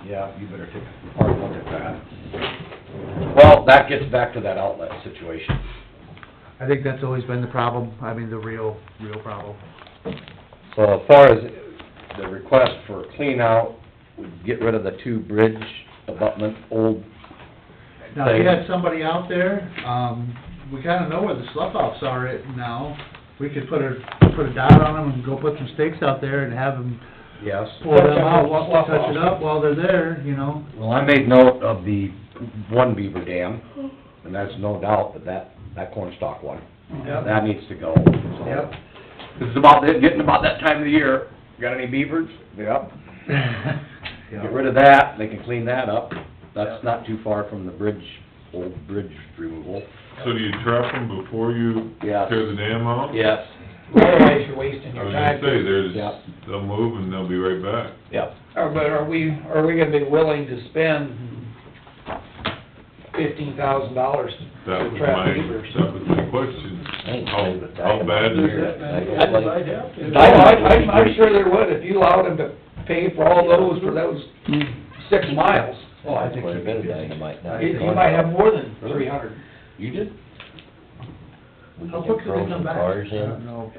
Yeah, you better take a hard look at that. Well, that gets back to that outlet situation. I think that's always been the problem, I mean, the real problem. So as far as the request for clean out, get rid of the two bridge abutment, old Now, if you things. had somebody out there, we kinda know where the slough offs are at now. We could put a dot on them and go put some stakes out there and have them Yes. pull them out, Slough touch it offs. up while they're there, you know? Well, I made note of the one beaver dam, and that's no doubt that cornstalk one. Yep. That needs to go. So, Yep. This is getting about that time of the year. Got any beavers? Yep. Get rid of that, they can clean that up. That's not too far from the old bridge removal. So do you trap them before you Yes. tear the dam out? Yes. Otherwise, you're wasting I your was time. gonna say, Yep. they'll move and they'll be right back. Yep. But are we gonna be willing to spend $15,000 That to was trap beavers. that was my question. Ain't How, played with how bad dynamite is here. it? I'd help you. I'm sure there would, if you allowed them to pay for all those for those 6 miles. Oh, I think quite a bit of dynamite now. You might have more than 300. You did? We How can quick do they throw come some back? cars I don't in. know.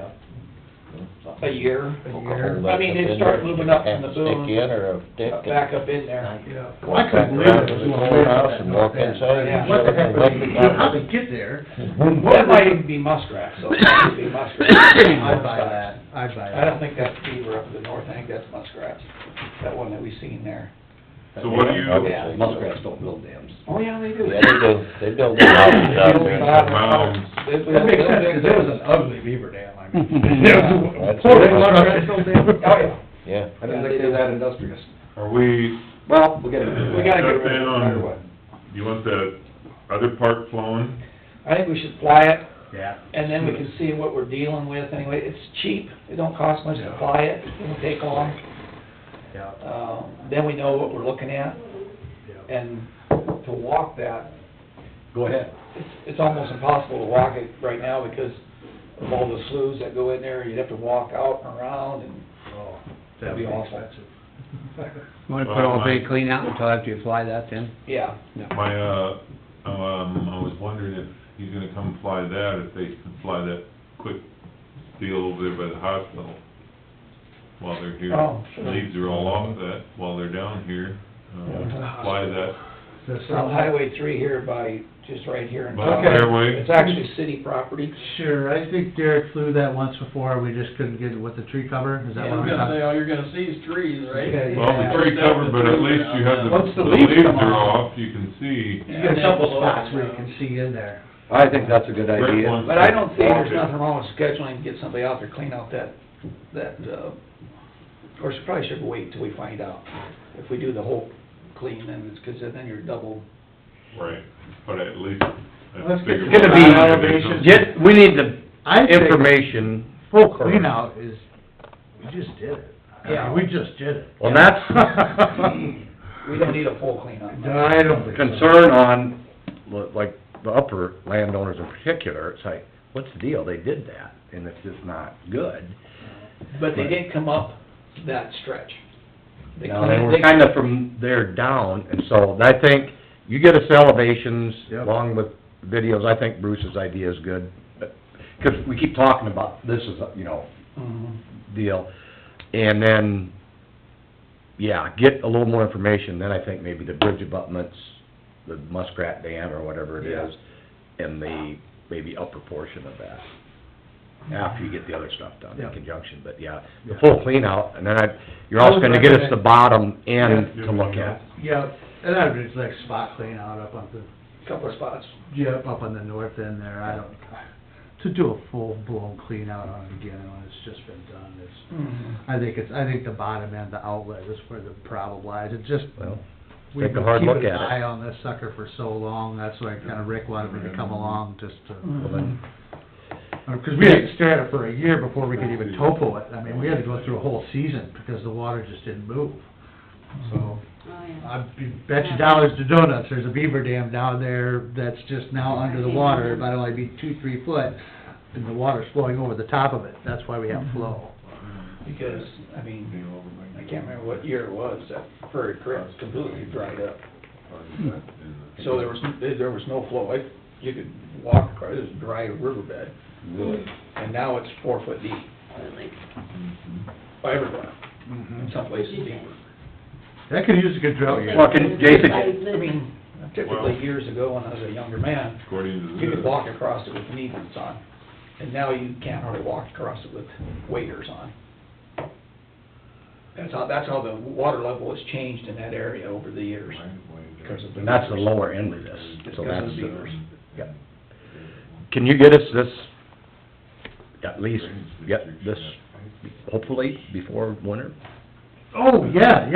A year. Hold I mean, that they'd in start there. moving up from the Have a boom, stick in or a stick. and back up in there. Yeah. walk I couldn't back believe around it to was the going courthouse that and walk north end. inside. Yeah. What the heck, Let would me you, got how it. did get there? That might even be muskrat, so it might be muskrat. I'd buy that, I'd buy that. I don't think that's beaver up to the north, I think that's muskrat, that one that we seen there. So what do you, I would Yeah. say- Muskrats don't build dams. Oh, yeah, they do. Yeah, they do, they build their houses out there. mounds, That makes sense, 'cause it was an ugly beaver dam, I mean. That's Poor right. muskrats don't dam. Oh, yeah. Yeah. I didn't think they were that industrious. are we, Well, we'll get it. We gotta get rid of it no matter what. you want the other part flowing? I think we should fly it, Yeah. and then we can see what we're dealing with anyway. It's cheap, it don't cost much to fly it, it won't take long. Yeah. Then we know what we're looking at, Yeah. and to walk that, Go ahead. it's almost impossible to walk it right now because of all the sloughs that go in there. You'd have to walk out and around, and Oh, that'd be awful. expensive. Want to put all day clean out until after you fly that then? Yeah. My, I was wondering if he's gonna come fly that, if they can fly that quick deal over there by the hospital while they're here. Oh, sure. Leaves are all off that while they're down here, fly that. That's From Highway 3 here by, just right here in By town. the fairway. It's actually city property. Sure, I think Derek flew that once before, we just couldn't get it with the tree cover, is that I what was we're gonna say, talking? all you're gonna see is trees, right? Okay, Well, the tree cover, but at least you have Once the the leaves leaves come are off. off, you can see. You got a couple spots where you can see in there. I think that's a good Rick idea. wants But I don't think walk there's it. nothing wrong with scheduling and get somebody out there, clean out that, of course, we probably should wait till we find out. If we do the whole clean, then it's, 'cause then you're double. Right, but at least, Let's that's get- bigger. get Gonna be elevation. We need the I think information. full clean out is, we just did it. I mean, Yeah. We just did it. Well, that's We don't need a full clean out. I don't think so. concern on, like, the upper landowners in particular. It's like, what's the deal? They did that, and it's just not good. But they didn't come up that stretch. They Now, they were cleaned- kinda from there down, and so I think you get us elevations Yep. along with videos. I think Bruce's idea is good. Because we keep talking about this is, you know, Mhm. deal. And then, yeah, get a little more information, then I think maybe the bridge abutments, the muskrat dam or whatever it is, and the maybe upper portion of that, after you get the other stuff done in Yeah. conjunction, but yeah, the Yeah. full clean out, and then you're I also would gonna get us recommend- the bottom end Yeah. to look at. Yeah, and I would just like spot clean out up on the, Couple of spots. yeah, up on the north end there, I don't, to do a full-blown clean out on it again, when it's just been done, it's, I think the bottom end, the outlet is where the problem lies, it just, Well, we've take a been hard look keeping an at eye it. on this sucker for so long, that's why kinda Rick wanted me to come along, just to, Well, then, because we had to stare at it for a year before we could even topo it, I mean, we had to go through a whole season, because the water just didn't move, so. Oh, yeah. I bet you dollars to donuts, there's a beaver dam down there that's just now under the water, it might only be 2-3 foot, and the water's flowing over the top of it, that's why we have flow. Because, I mean, I can't remember what year it was, that Prairie Creek completely dried up. So there was no flow, you could walk across, it was a dry riverbed. And now it's 4 foot deep. Everywhere, in some places deeper. That could use a good drought year. Well, Jason, I mean, typically years ago, when I was a younger man, According to you could this. walk across it with knee boots on. And now you can't hardly walk across it with waders on. That's how the water level has changed in that area over the years. Because of the and that's the beavers. lower end of this, It's so because that's, of the beavers. yeah. Can you get us this, at least, get this, hopefully, before winter? Oh, yeah,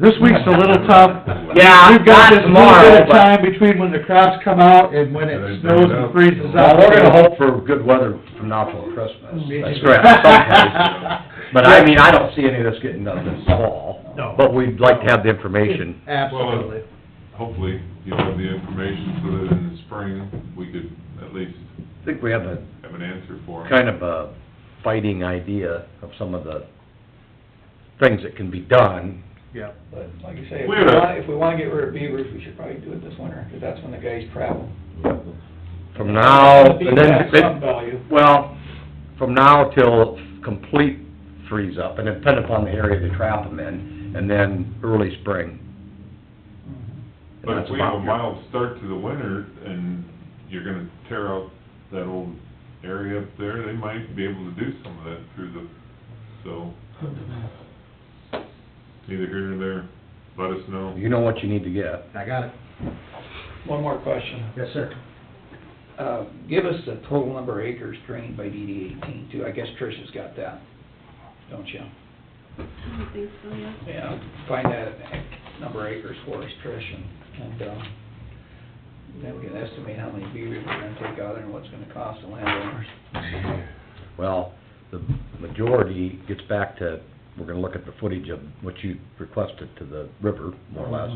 this week's a little tough. Yeah, We've got not this little tomorrow, bit of but- time between when the crops come out and when it snows and freezes Well, up. we're gonna hope for good weather from now till Christmas. Me That's too. correct, someplace. But I mean, I don't see any of this getting done this fall. No. But we'd like to have the information. Absolutely. hopefully you'll have the information so that in the spring, we could at least I think we have a, have an answer for them. kind of a fighting idea of some of the things that can be done. Yeah. But like I say, Wait if we wanna get rid of beavers, we should probably do it this winter, 'cause that's when the guys travel. From now, Beaver and then, has some value. well, from now till complete freeze up, and depending upon the area they trap them in, and then early spring. And But that's if we have a about- mild start to the winter, and you're gonna tear out that old area up there, they might be able to do some of that through the, so, neither here nor there, let us know. You know what you need to get. I got it. One more question. Yes, sir. Give us the total number of acres drained by DD 18 too. I guess Trish has got that, don't you? I don't think so, yeah. Yeah, find that number of acres for us, Trish, and then we can estimate how many beavers we're gonna take out there and what's gonna cost the landowners. Well, the majority gets back to, we're gonna look at the footage of what you requested to the river, more or less.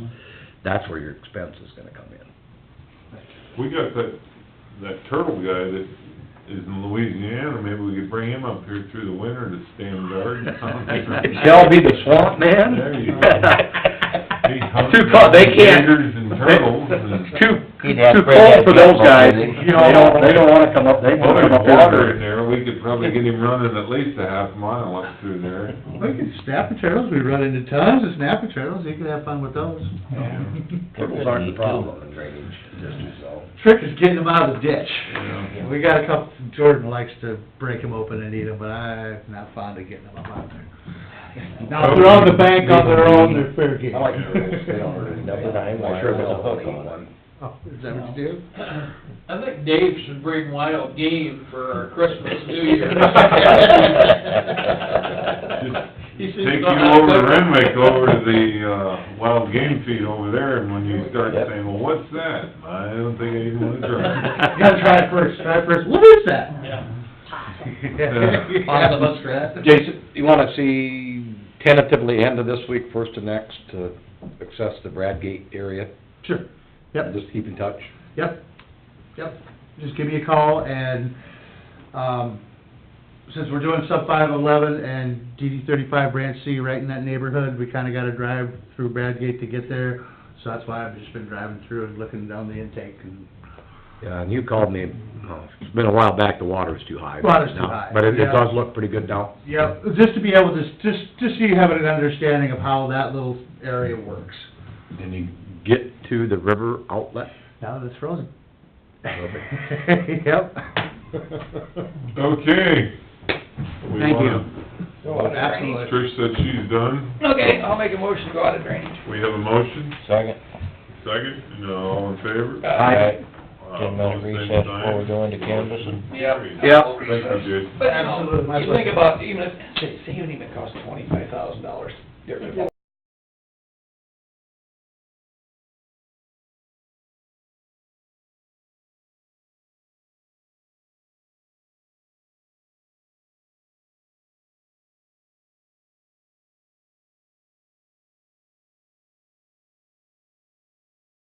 That's where your expense is gonna come in. We got that turtle guy that is in Louisiana, maybe we could bring him up here through the winter to stand guard down there. Shall be the swamp man? There you go. He hunts Too cold, they can't. gators and turtles and... He'd have Too to bring cold that for those gun up guys, with him. you know, they don't wanna come up, they Well, wanna there's come up here. water in there, we could probably get him running at least a half mile up through there. We can snapper turtles, we run into tons of snapper turtles, you can have fun with those. Turtles aren't the problem in drainage districts, so. Trick is getting them out of the ditch. Yeah. We got a couple, Jordan likes to break them open and eat them, but I'm not fond of getting them up out there. Now, if they're on the bank on their own, they're fair game. I like turtles, they don't hurt. Number 9 I'm wire sure with a they'll hook eat on one. it. Oh, is that what you do? I think Dave should bring wild game for our Christmas, New Year. Just take you over to Renwick, over to the, wild game feed over there, and when you start Yep. saying, well, what's that? I don't think I even wanna try. You gotta try it first, what is that? Yeah. Omnibus rat. Jason, you wanna see tentatively end of this week, first of next, to access the Bradgate area? Sure, yep. Just keep in touch. Yep, just give me a call, and, since we're doing sub 511 and DD 35 Branch C right in that neighborhood, we kinda gotta drive through Bradgate to get there, so that's why I've just been driving through and looking down the intake, and Yeah, and you called me, oh, it's been a while back, the water's too high. Water's too now, high, But it yeah. does look pretty good now. yeah, just to be able to, just so you have an understanding of how that little area works, And you get to the river outlet? now that it's frozen. Perfect. Yep. Okay. We Thank wanna- Absolutely. Trish said she's done. Okay, I'll make a motion to go out of drainage. We have a motion, Second. second, and all in favor? Aye. 10-minute recess before we go into canvas and... Yep. Yep. Thank you, Jason. But, Absolutely, my you think about, even if, say even if it costs $25,000, they're gonna